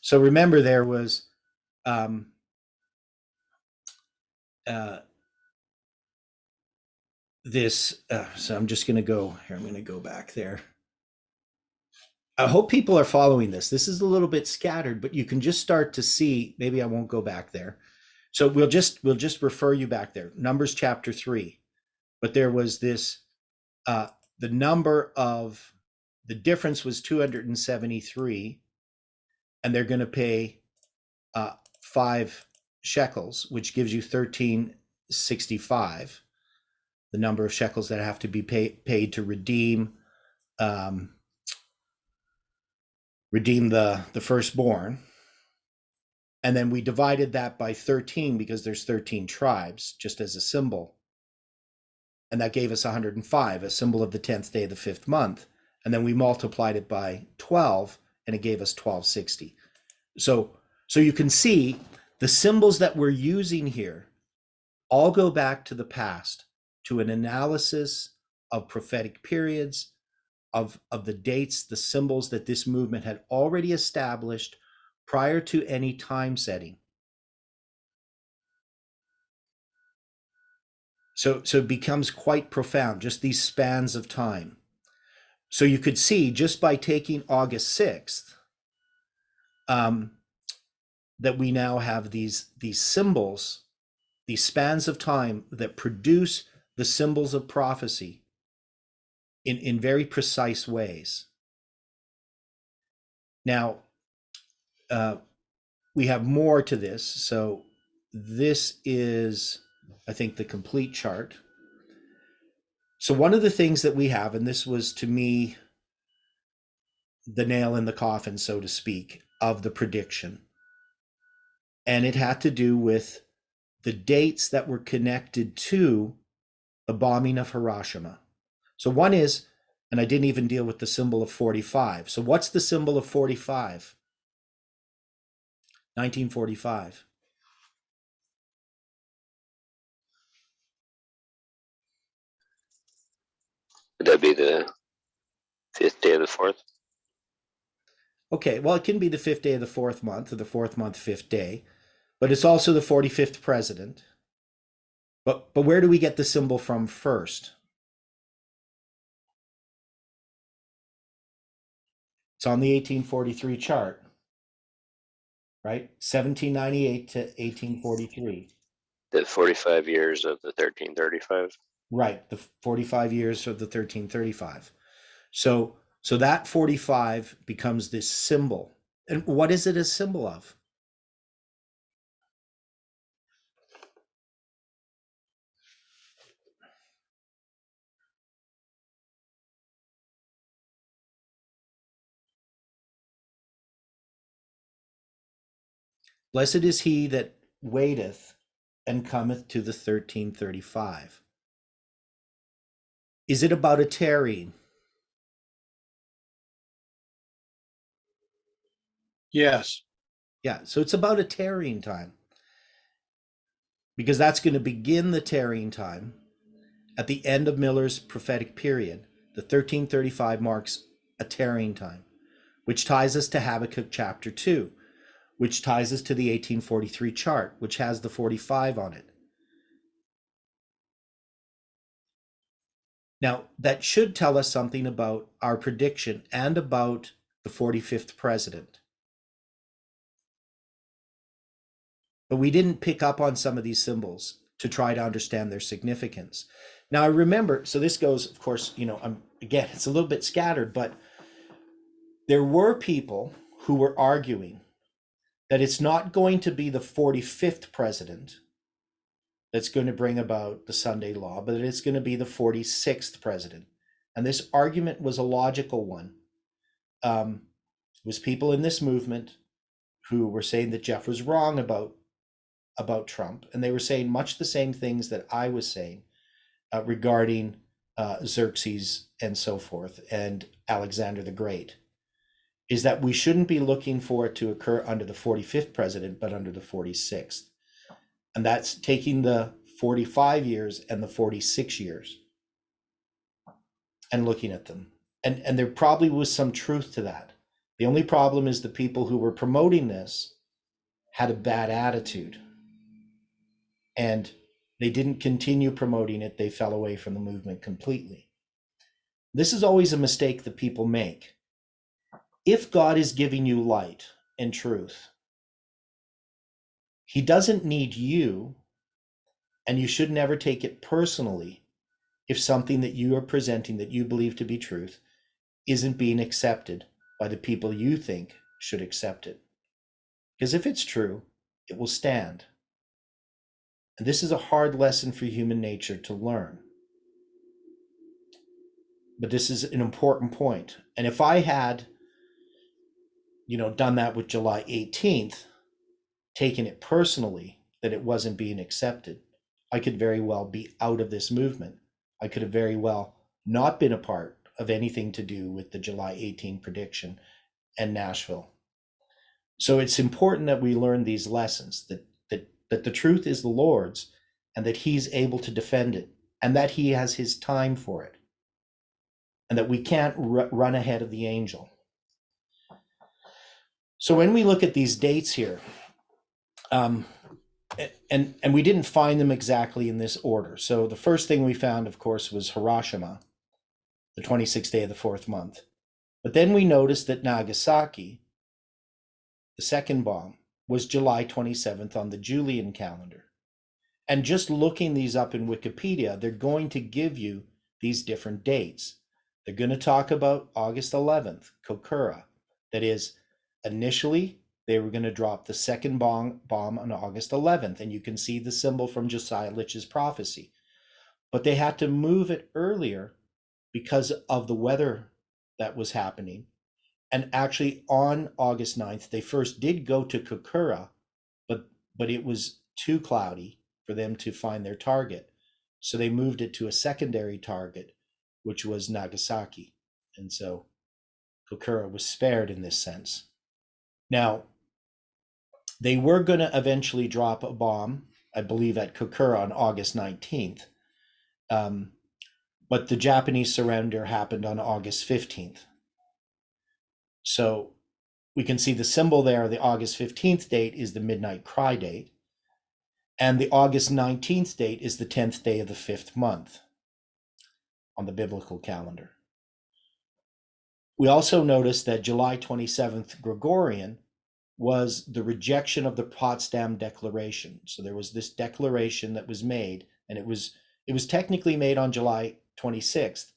So remember there was this, so I'm just going to go here. I'm going to go back there. I hope people are following this. This is a little bit scattered, but you can just start to see. Maybe I won't go back there. So we'll just refer you back there. Numbers chapter 3. But there was this the difference was 273, and they're going to pay 5 shekels, which gives you 1365, the number of shekels that have to be paid to redeem the firstborn. And then we divided that by 13 because there's 13 tribes, just as a symbol. And that gave us 105, a symbol of the 10th day of the 5th month. And then we multiplied it by 12, and it gave us 1260. So you can see the symbols that we're using here all go back to the past, to an analysis of prophetic periods, of the dates, the symbols that this movement had already established prior to any time setting. So it becomes quite profound, just these spans of time. So you could see just by taking August 6th, that we now have these symbols, these spans of time that produce the symbols of prophecy in very precise ways. Now, we have more to this. So this is, I think, the complete chart. So one of the things that we have, and this was to me the nail in the coffin, so to speak, of the prediction, and it had to do with the dates that were connected to the bombing of Hiroshima. So one is, and I didn't even deal with the symbol of 45. So what's the symbol of 45? 1945. Would that be the 5th day of the 4th? Okay, well, it can be the 5th day of the 4th month, or the 4th month, 5th day, but it's also the 45th president. But where do we get the symbol from first? It's on the 1843 chart, right? 1798 to 1843. The 45 years of the 1335? Right, the 45 years of the 1335. So that 45 becomes this symbol. And what is it a symbol of? Blessed is he that waiteth and cometh to the 1335. Is it about a tarrying? Yes. Yeah, so it's about a tarrying time, because that's going to begin the tarrying time at the end of Miller's prophetic period. The 1335 marks a tarrying time, which ties us to Habakkuk chapter 2, which ties us to the 1843 chart, which has the 45 on it. Now, that should tell us something about our prediction and about the 45th president. But we didn't pick up on some of these symbols to try to understand their significance. Now, I remember, so this goes, of course, again, it's a little bit scattered, but there were people who were arguing that it's not going to be the 45th president that's going to bring about the Sunday law, but it's going to be the 46th president. And this argument was a logical one. It was people in this movement who were saying that Jeff was wrong about Trump, and they were saying much the same things that I was saying regarding Xerxes and so forth, and Alexander the Great, is that we shouldn't be looking for it to occur under the 45th president, but under the 46th. And that's taking the 45 years and the 46 years and looking at them. And there probably was some truth to that. The only problem is the people who were promoting this had a bad attitude, and they didn't continue promoting it. They fell away from the movement completely. This is always a mistake that people make. If God is giving you light and truth, he doesn't need you, and you should never take it personally if something that you are presenting that you believe to be truth isn't being accepted by the people you think should accept it. Because if it's true, it will stand. And this is a hard lesson for human nature to learn. But this is an important point. And if I had, done that with July 18th, taken it personally that it wasn't being accepted, I could very well be out of this movement. I could have very well not been a part of anything to do with the July 18 prediction and Nashville. So it's important that we learn these lessons, that the truth is the Lord's and that he's able to defend it and that he has his time for it and that we can't run ahead of the angel. So when we look at these dates here, and we didn't find them exactly in this order. So the first thing we found, of course, was Hiroshima, the 26th day of the 4th month. But then we noticed that Nagasaki, the second bomb, was July 27th on the Julian calendar. And just looking these up in Wikipedia, they're going to give you these different dates. They're going to talk about August 11th, Kokura. That is, initially, they were going to drop the second bomb on August 11th, and you can see the symbol from Josiah Litch's prophecy. But they had to move it earlier because of the weather that was happening. And actually, on August 9th, they first did go to Kokura, but it was too cloudy for them to find their target. So they moved it to a secondary target, which was Nagasaki. And so Kokura was spared in this sense. Now, they were going to eventually drop a bomb, I believe, at Kokura on August 19th. But the Japanese surrender happened on August 15th. So we can see the symbol there, the August 15th date is the midnight cry date. And the August 19th date is the 10th day of the 5th month on the biblical calendar. We also noticed that July 27th Gregorian was the rejection of the Potsdam Declaration. So there was this declaration that was made, and it was technically made on July 26th,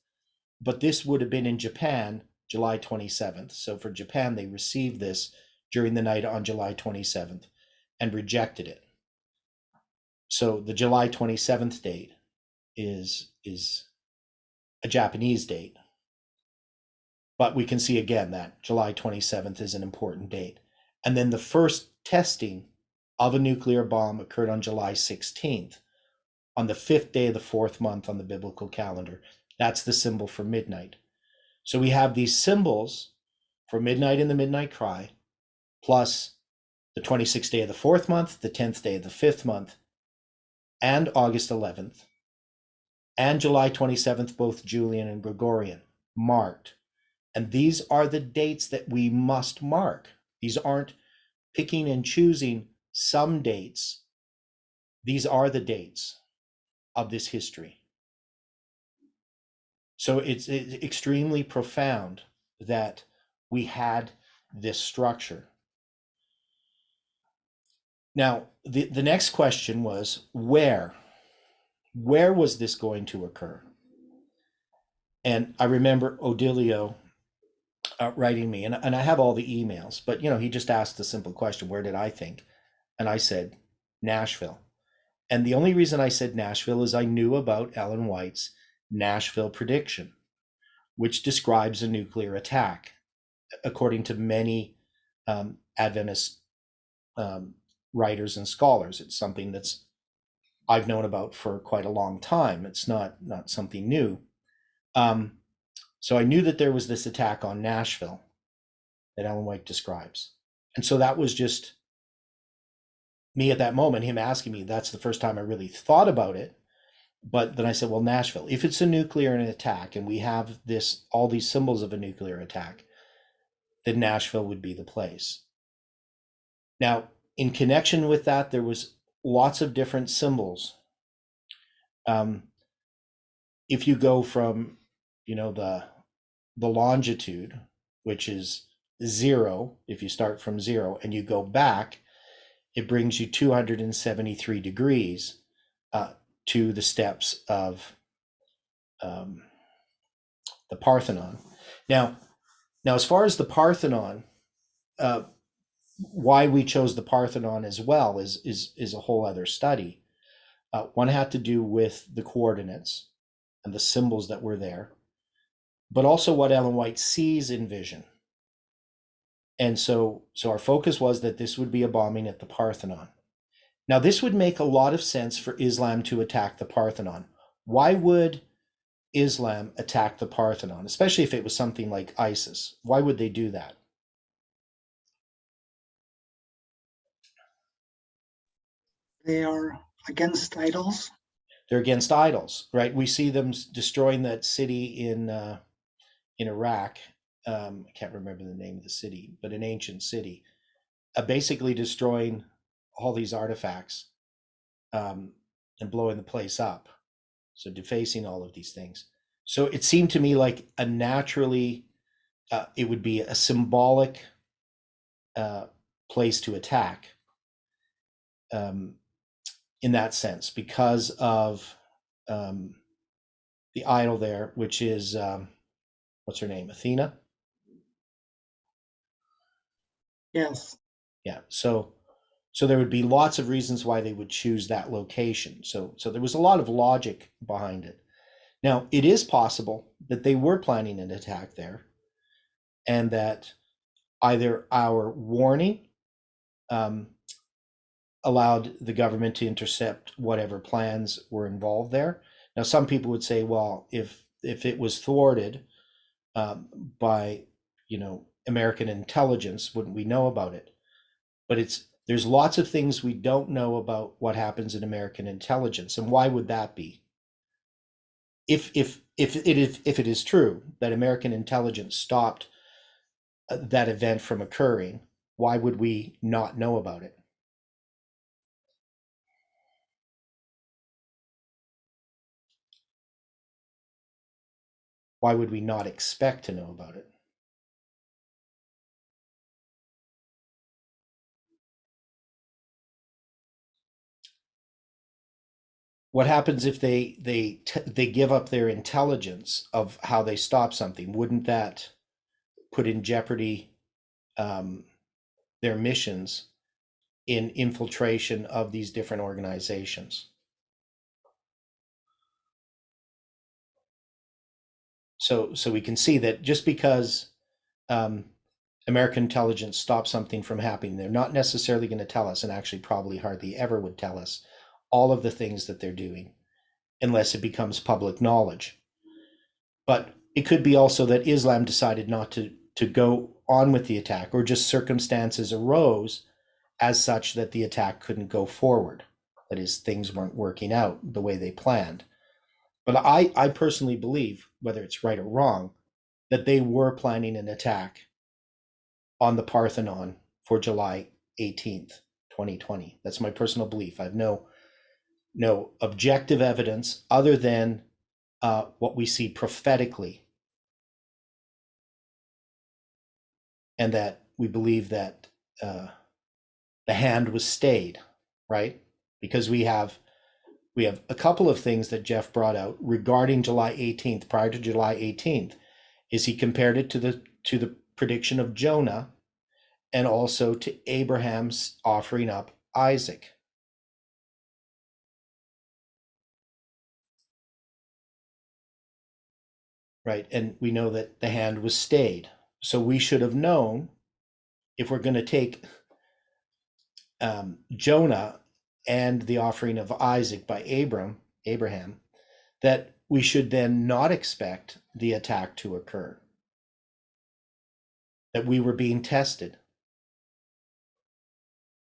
but this would have been in Japan July 27th. So for Japan, they received this during the night on July 27th and rejected it. So the July 27th date is a Japanese date. But we can see again that July 27th is an important date. And then the first testing of a nuclear bomb occurred on July 16th, on the 5th day of the 4th month on the biblical calendar. That's the symbol for midnight. So we have these symbols for midnight in the midnight cry, plus the 26th day of the 4th month, the 10th day of the 5th month, and August 11th, and July 27th, both Julian and Gregorian, marked. And these are the dates that we must mark. These aren't picking and choosing some dates. These are the dates of this history. So it's extremely profound that we had this structure. Now, the next question was where? Where was this going to occur? And I remember Odilio writing me, and I have all the emails, but he just asked a simple question, where did I think? And I said, Nashville. And the only reason I said Nashville is I knew about Ellen White's Nashville prediction, which describes a nuclear attack, according to many Adventist writers and scholars. It's something that's I've known about for quite a long time. It's not something new. So I knew that there was this attack on Nashville that Ellen White describes. And so that was just me at that moment, him asking me, that's the first time I really thought about it. But then I said, well, Nashville, if it's a nuclear attack and we have all these symbols of a nuclear attack, then Nashville would be the place. Now, in connection with that, there was lots of different symbols. If you go from, the longitude, which is 0, if you start from 0 and you go back, it brings you 273 degrees to the steps of the Parthenon. Now, as far as the Parthenon, why we chose the Parthenon as well is a whole other study. One had to do with the coordinates and the symbols that were there, but also what Ellen White sees in vision. And so our focus was that this would be a bombing at the Parthenon. Now, this would make a lot of sense for Islam to attack the Parthenon. Why would Islam attack the Parthenon, especially if it was something like ISIS? Why would they do that? They are against idols. They're against idols, right? We see them destroying that city in Iraq. I can't remember the name of the city, but an ancient city, basically destroying all these artifacts and blowing the place up. So defacing all of these things. So it seemed to me like a naturally, it would be a symbolic place to attack in that sense, because of the idol there, which is, what's her name? Athena? Yes. Yeah. So there would be lots of reasons why they would choose that location. So there was a lot of logic behind it. Now, it is possible that they were planning an attack there, and that either our warning allowed the government to intercept whatever plans were involved there. Now, some people would say, well, if it was thwarted by, American intelligence, wouldn't we know about it? But there's lots of things we don't know about what happens in American intelligence, and why would that be? If it is true that American intelligence stopped that event from occurring, why would we not know about it? Why would we not expect to know about it? What happens if they give up their intelligence of how they stop something? Wouldn't that put in jeopardy their missions in infiltration of these different organizations? So we can see that just because American intelligence stops something from happening, they're not necessarily going to tell us, and actually probably hardly ever would tell us, all of the things that they're doing, unless it becomes public knowledge. But it could be also that Islam decided not to go on with the attack, or just circumstances arose as such that the attack couldn't go forward. That is, things weren't working out the way they planned. But I personally believe, whether it's right or wrong, that they were planning an attack on the Parthenon for July 18th, 2020. That's my personal belief. I have no objective evidence other than what we see prophetically, and that we believe that the hand was stayed, right? Because we have a couple of things that Jeff brought out regarding July 18th. Prior to July 18th, is he compared it to the prediction of Jonah, and also to Abraham's offering up Isaac. Right, and we know that the hand was stayed. So we should have known, if we're going to take Jonah and the offering of Isaac by Abraham, that we should then not expect the attack to occur. That we were being tested.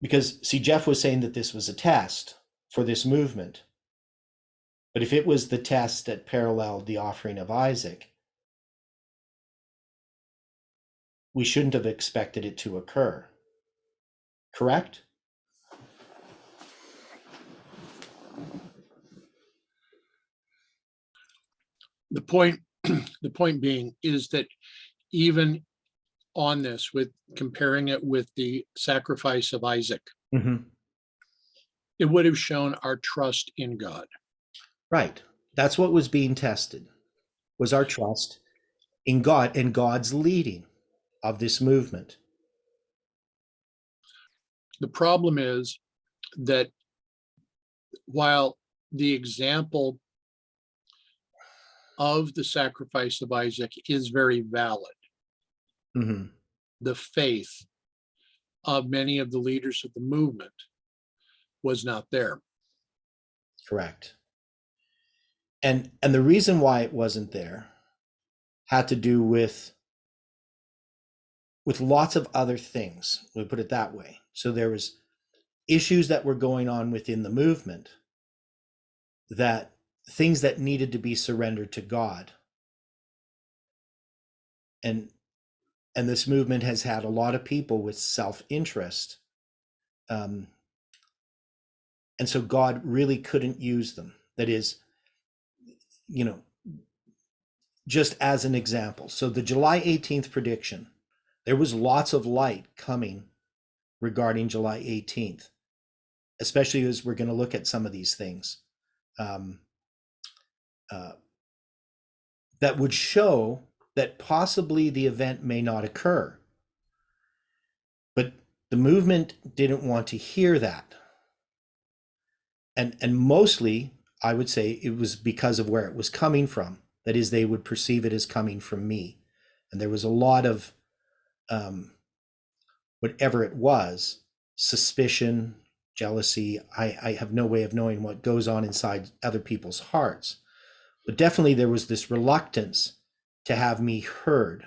Because, see, Jeff was saying that this was a test for this movement. But if it was the test that paralleled the offering of Isaac, we shouldn't have expected it to occur. Correct? The point being is that even on this, with comparing it with the sacrifice of Isaac, it would have shown our trust in God. Right. That's what was being tested. was our trust in God and God's leading of this movement. The problem is that while the example of the sacrifice of Isaac is very valid, Mm-hmm. the faith of many of the leaders of the movement was not there. Correct. And the reason why it wasn't there had to do with lots of other things. We put it that way. So there was issues that were going on within the movement, that things that needed to be surrendered to God. And this movement has had a lot of people with self-interest. And so God really couldn't use them. That is, just as an example. So the July 18th prediction, there was lots of light coming regarding July 18th, especially as we're going to look at some of these things that would show that possibly the event may not occur. But the movement didn't want to hear that. And mostly, I would say it was because of where it was coming from. That is, they would perceive it as coming from me. And there was a lot of, whatever it was, suspicion, jealousy. I have no way of knowing what goes on inside other people's hearts. But definitely there was this reluctance to have me heard.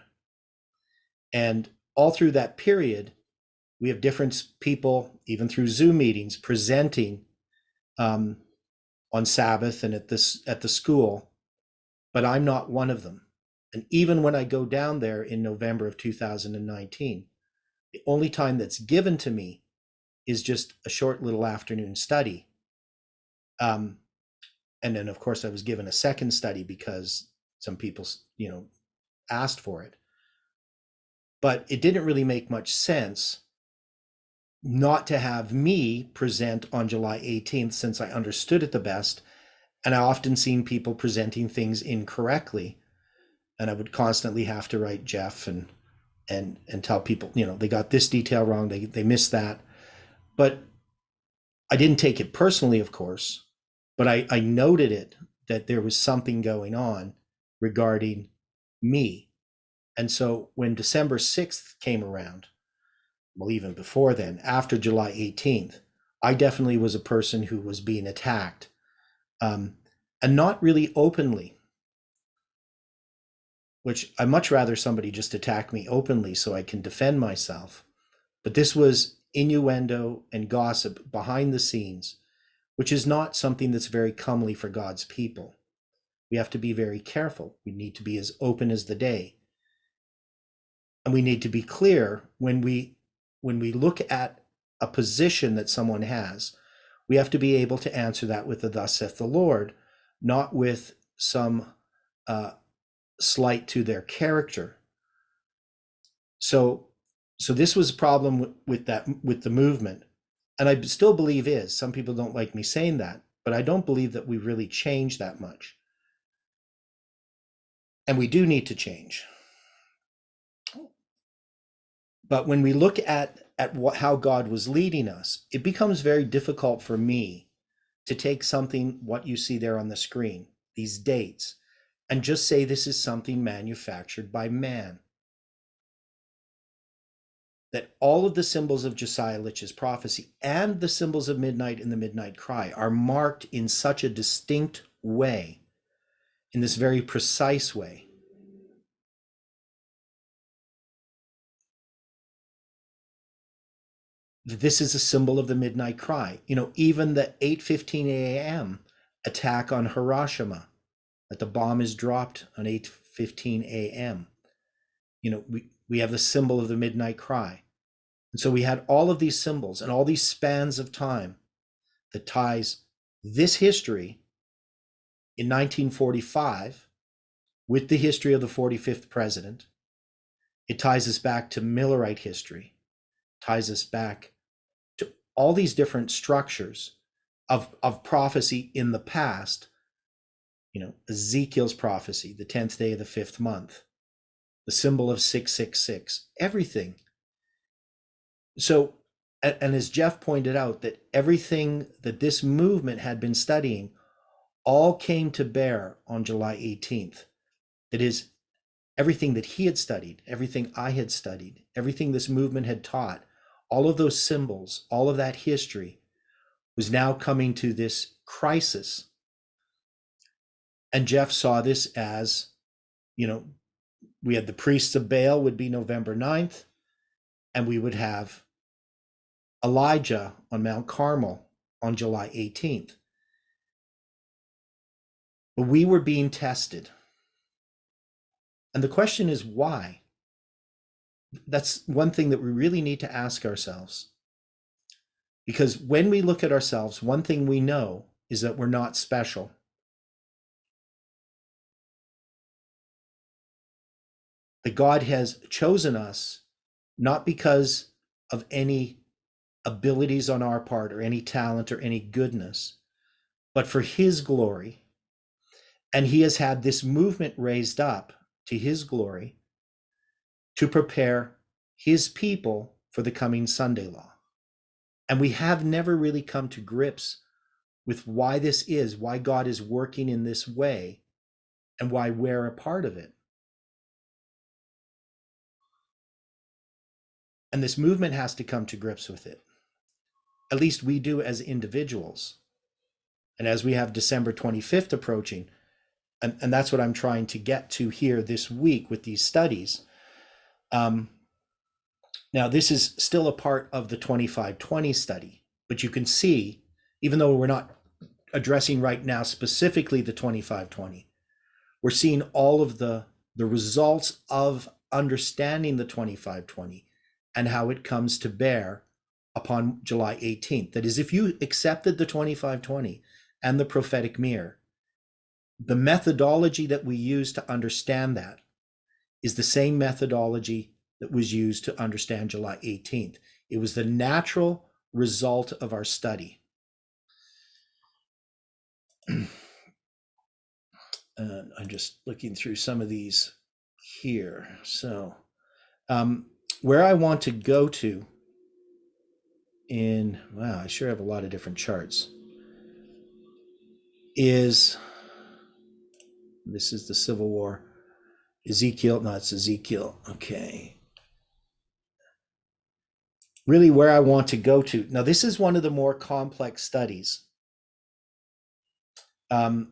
And all through that period, we have different people, even through Zoom meetings, presenting on Sabbath and at the school, but I'm not one of them. And even when I go down there in November of 2019, the only time that's given to me is just a short little afternoon study. And then, of course, I was given a second study because some people, asked for it. But it didn't really make much sense not to have me present on July 18th, since I understood it the best. And I often seen people presenting things incorrectly. And I would constantly have to write Jeff and tell people, they got this detail wrong, they missed that. But I didn't take it personally, of course, but I noted it, that there was something going on regarding me. And so when December 6th came around, well, even before then, after July 18th, I definitely was a person who was being attacked, and not really openly, which I much rather somebody just attack me openly so I can defend myself. But this was innuendo and gossip behind the scenes, which is not something that's very comely for God's people. We have to be very careful. We need to be as open as the day. And we need to be clear when we look at a position that someone has, we have to be able to answer that with the "Thus saith the Lord," not with some slight to their character. So this was a problem with the movement, and I still believe is. Some people don't like me saying that, but I don't believe that we really changed that much, and we do need to change. But when we look at how God was leading us, it becomes very difficult for me to take something, what you see there on the screen, these dates, and just say this is something manufactured by man. That all of the symbols of Josiah Litch's prophecy and the symbols of midnight and the midnight cry are marked in such a distinct way, in this very precise way. This is a symbol of the midnight cry. Even the 8:15 a.m. attack on Hiroshima, that the bomb is dropped on 8:15 a.m. We have the symbol of the midnight cry. And so we had all of these symbols and all these spans of time that ties this history in 1945 with the history of the 45th president. It ties us back to Millerite history, ties us back to all these different structures of prophecy in the past, Ezekiel's prophecy, the 10th day of the 5th month, the symbol of 666, everything. So, and as Jeff pointed out, that everything that this movement had been studying all came to bear on July 18th. That is, everything that he had studied, everything I had studied, everything this movement had taught, all of those symbols, all of that history was now coming to this crisis. And Jeff saw this as, we had the priests of Baal would be November 9th, and we would have Elijah on Mount Carmel on July 18th. But we were being tested. And the question is why? That's one thing that we really need to ask ourselves. Because when we look at ourselves, one thing we know is that we're not special. That God has chosen us not because of any abilities on our part or any talent or any goodness, but for his glory. And he has had this movement raised up to his glory to prepare his people for the coming Sunday law. And we have never really come to grips with why this is, why God is working in this way, and why we're a part of it. And this movement has to come to grips with it. At least we do as individuals. And as we have December 25th approaching, and that's what I'm trying to get to here this week with these studies. Now, this is still a part of the 2520 study, but you can see, even though we're not addressing right now specifically the 2520, we're seeing all of the results of understanding the 2520 and how it comes to bear upon July 18th. That is, if you accepted the 2520 and the prophetic mirror, the methodology that we use to understand that is the same methodology that was used to understand July 18th. It was the natural result of our study. I'm just looking through some of these here. So where I want to go to wow, I sure have a lot of different charts, this is the Civil War. Ezekiel, no, it's Ezekiel. Okay. Really where I want to go to. Now, this is one of the more complex studies. So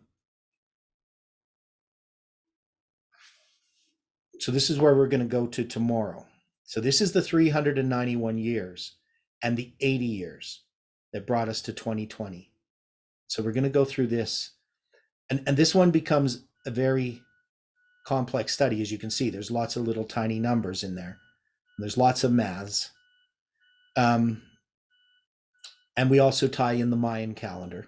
this is where we're going to go to tomorrow. So this is the 391 years and the 80 years that brought us to 2020. So we're going to go through this. And this one becomes a very complex study. As you can see, there's lots of little tiny numbers in there. There's lots of maths. And we also tie in the Mayan calendar.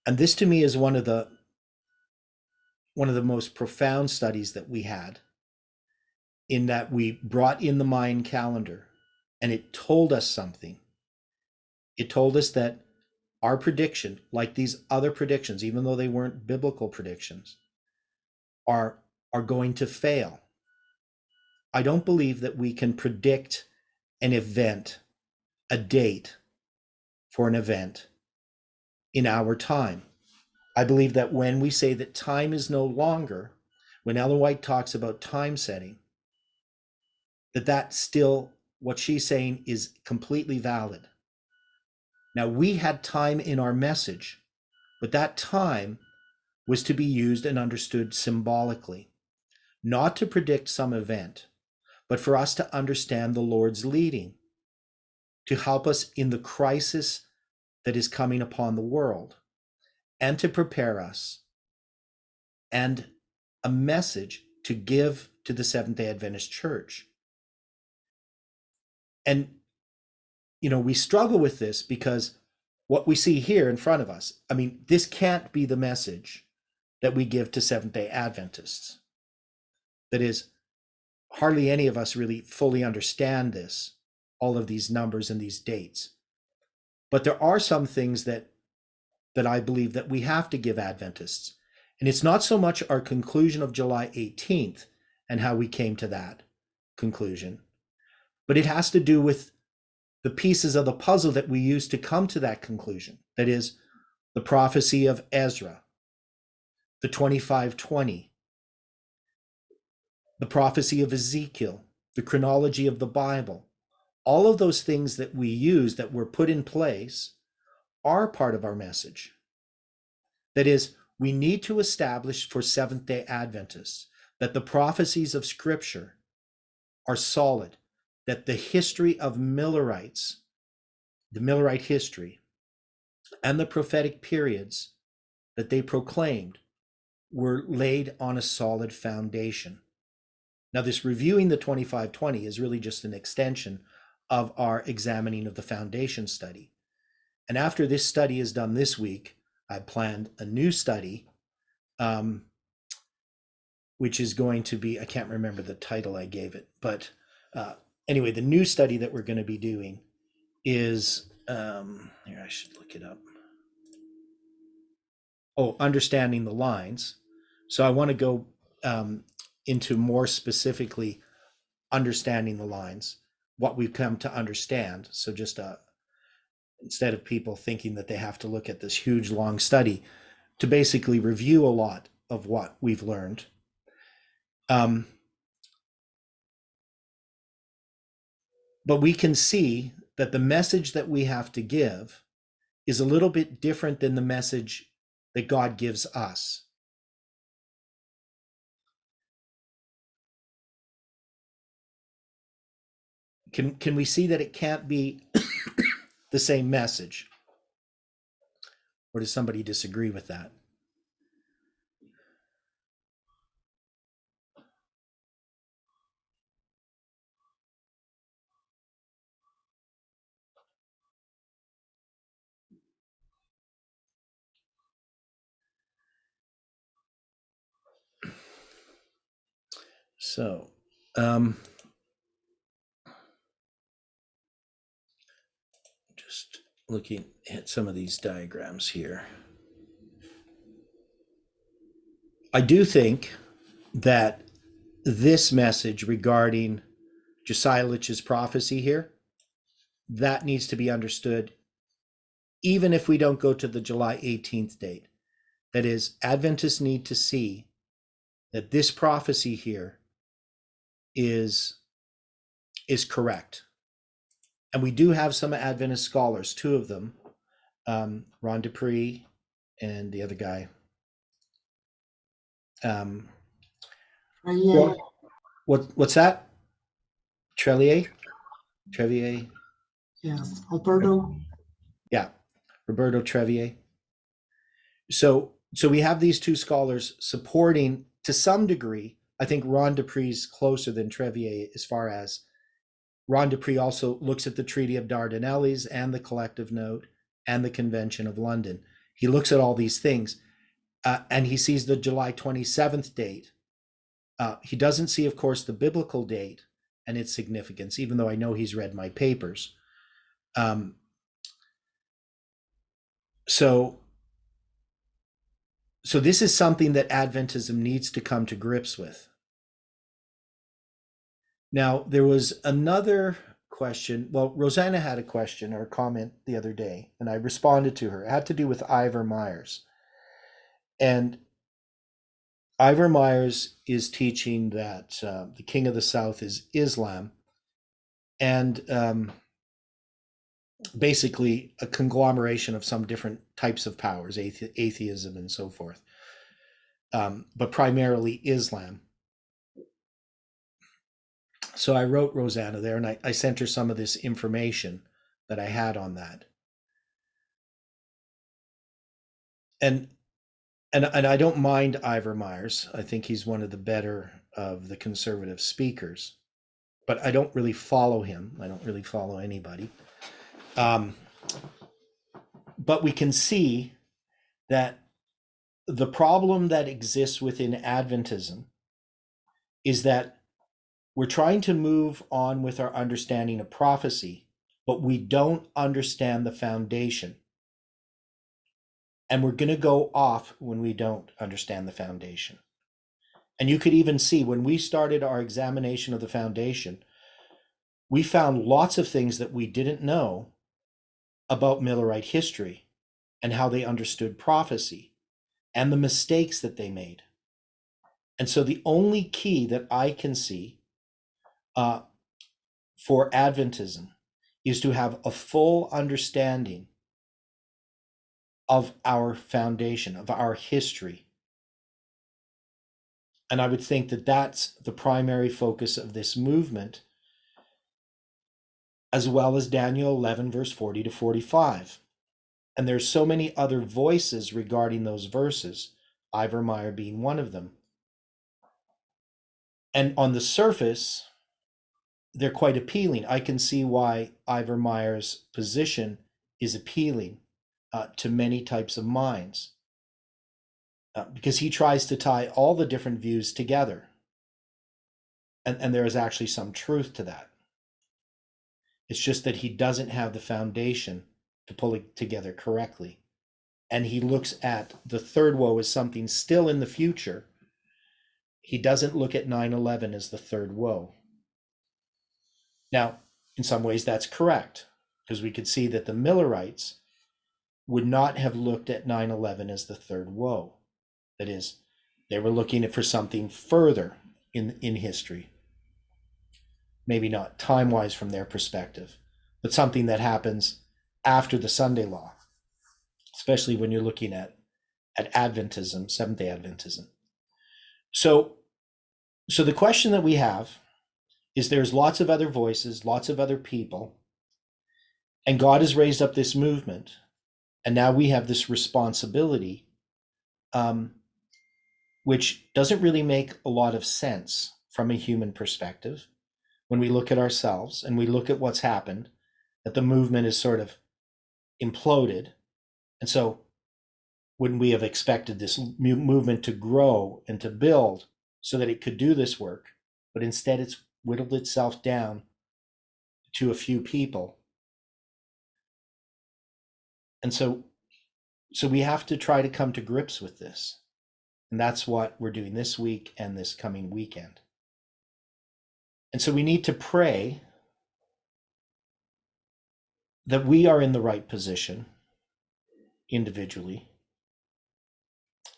And this to me is one of the most profound studies that we had, in that we brought in the Mayan calendar and it told us something. It told us that our prediction, like these other predictions, even though they weren't biblical predictions, are going to fail. I don't believe that we can predict an event, a date for an event in our time. I believe that when we say that time is no longer, when Ellen White talks about time setting, that still, what she's saying is completely valid. Now, we had time in our message, but that time was to be used and understood symbolically, not to predict some event, but for us to understand the Lord's leading, to help us in the crisis that is coming upon the world, and to prepare us, and a message to give to the Seventh-day Adventist Church. And, we struggle with this because what we see here in front of us, this can't be the message that we give to Seventh-day Adventists. That is, hardly any of us really fully understand this, all of these numbers and these dates. But there are some things that that I believe that we have to give Adventists. And it's not so much our conclusion of July 18th and how we came to that conclusion, but it has to do with the pieces of the puzzle that we use to come to that conclusion. That is, the prophecy of Ezra, the 2520, the prophecy of Ezekiel, the chronology of the Bible. All of those things that we use that were put in place are part of our message. That is, we need to establish for Seventh-day Adventists that the prophecies of Scripture are solid, that the history of Millerites, the Millerite history, and the prophetic periods that they proclaimed were laid on a solid foundation. Now, this reviewing the 2520 is really just an extension of our examining of the foundation study. And after this study is done this week, I planned a new study, which is going to be, I can't remember the title I gave it, but anyway, the new study that we're going to be doing is, here, I should look it up. Oh, understanding the lines. So I want to go into more specifically understanding the lines, what we've come to understand. So just instead of people thinking that they have to look at this huge long study, to basically review a lot of what we've learned. But we can see that the message that we have to give is a little bit different than the message that God gives us. Can we see that it can't be the same message? Or does somebody disagree with that? So, just looking at some of these diagrams here. I do think that this message regarding Josiah Litch's prophecy here, that needs to be understood even if we don't go to the July 18th date. That is, Adventists need to see that this prophecy here is correct. And we do have some Adventist scholars, two of them, Ron Dupree and the other guy. What's that? Trevier? Yes, Alberto. Yeah, Roberto Trevier. So we have these two scholars supporting, to some degree. I think Ron Dupree's closer than Trevier as far as Ron Dupree also looks at the Treaty of Dardanelles and the Collective Note and the Convention of London. He looks at all these things and he sees the July 27th date. He doesn't see, of course, the biblical date and its significance, even though I know he's read my papers. So this is something that Adventism needs to come to grips with. Now, there was another question. Well, Rosanna had a question or a comment the other day, and I responded to her. It had to do with Ivor Myers. And Ivor Myers is teaching that the King of the South is Islam, and basically a conglomeration of some different types of powers, atheism and so forth, but primarily Islam. So I wrote Rosanna there, and I sent her some of this information that I had on that. And I don't mind Ivor Myers. I think he's one of the better of the conservative speakers, but I don't really follow him. I don't really follow anybody. But we can see that the problem that exists within Adventism is that we're trying to move on with our understanding of prophecy, but we don't understand the foundation. And we're going to go off when we don't understand the foundation. And you could even see when we started our examination of the foundation, we found lots of things that we didn't know about Millerite history and how they understood prophecy and the mistakes that they made. And so the only key that I can see for Adventism is to have a full understanding of our foundation, of our history. And I would think that that's the primary focus of this movement, as well as Daniel 11, verse 40 to 45. And there's so many other voices regarding those verses, Ivor Meyer being one of them. And on the surface, they're quite appealing. I can see why Ivor Meyer's position is appealing to many types of minds, because he tries to tie all the different views together. And there is actually some truth to that. It's just that he doesn't have the foundation to pull it together correctly. And he looks at the third woe as something still in the future. He doesn't look at 9/11 as the third woe. Now, in some ways that's correct, because we could see that the Millerites would not have looked at 9/11 as the third woe. That is, they were looking for something further in history. Maybe not time-wise from their perspective, but something that happens after the Sunday law, especially when you're looking at Adventism, Seventh-day Adventism. So the question that we have is, there's lots of other voices, lots of other people, and God has raised up this movement, and now we have this responsibility, which doesn't really make a lot of sense from a human perspective. When we look at ourselves and we look at what's happened, that the movement is sort of imploded. And so wouldn't we have expected this movement to grow and to build so that it could do this work? But instead it's whittled itself down to a few people. And so we have to try to come to grips with this. And that's what we're doing this week and this coming weekend. And so we need to pray that we are in the right position individually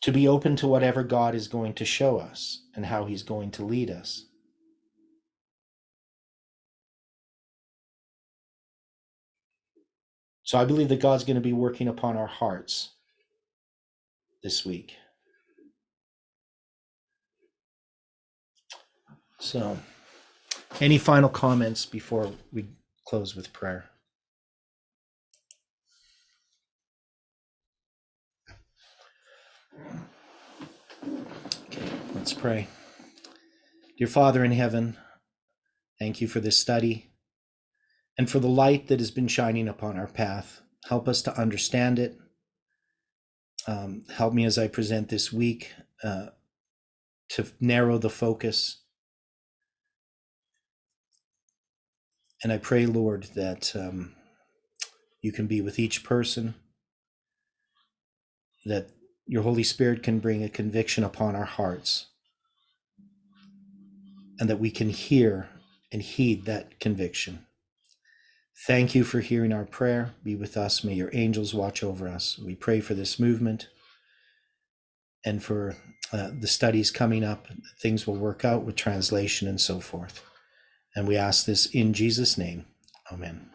to be open to whatever God is going to show us and how he's going to lead us. So I believe that God's going to be working upon our hearts this week. So, any final comments before we close with prayer? Okay, let's pray. Dear Father in heaven, thank you for this study and for the light that has been shining upon our path. Help us to understand it. Help me as I present this week to narrow the focus. And I pray, Lord, that you can be with each person, that your Holy Spirit can bring a conviction upon our hearts, and that we can hear and heed that conviction. Thank you for hearing our prayer. Be with us. May your angels watch over us. We pray for this movement and for the studies coming up. Things will work out with translation and so forth. And we ask this in Jesus' name. Amen.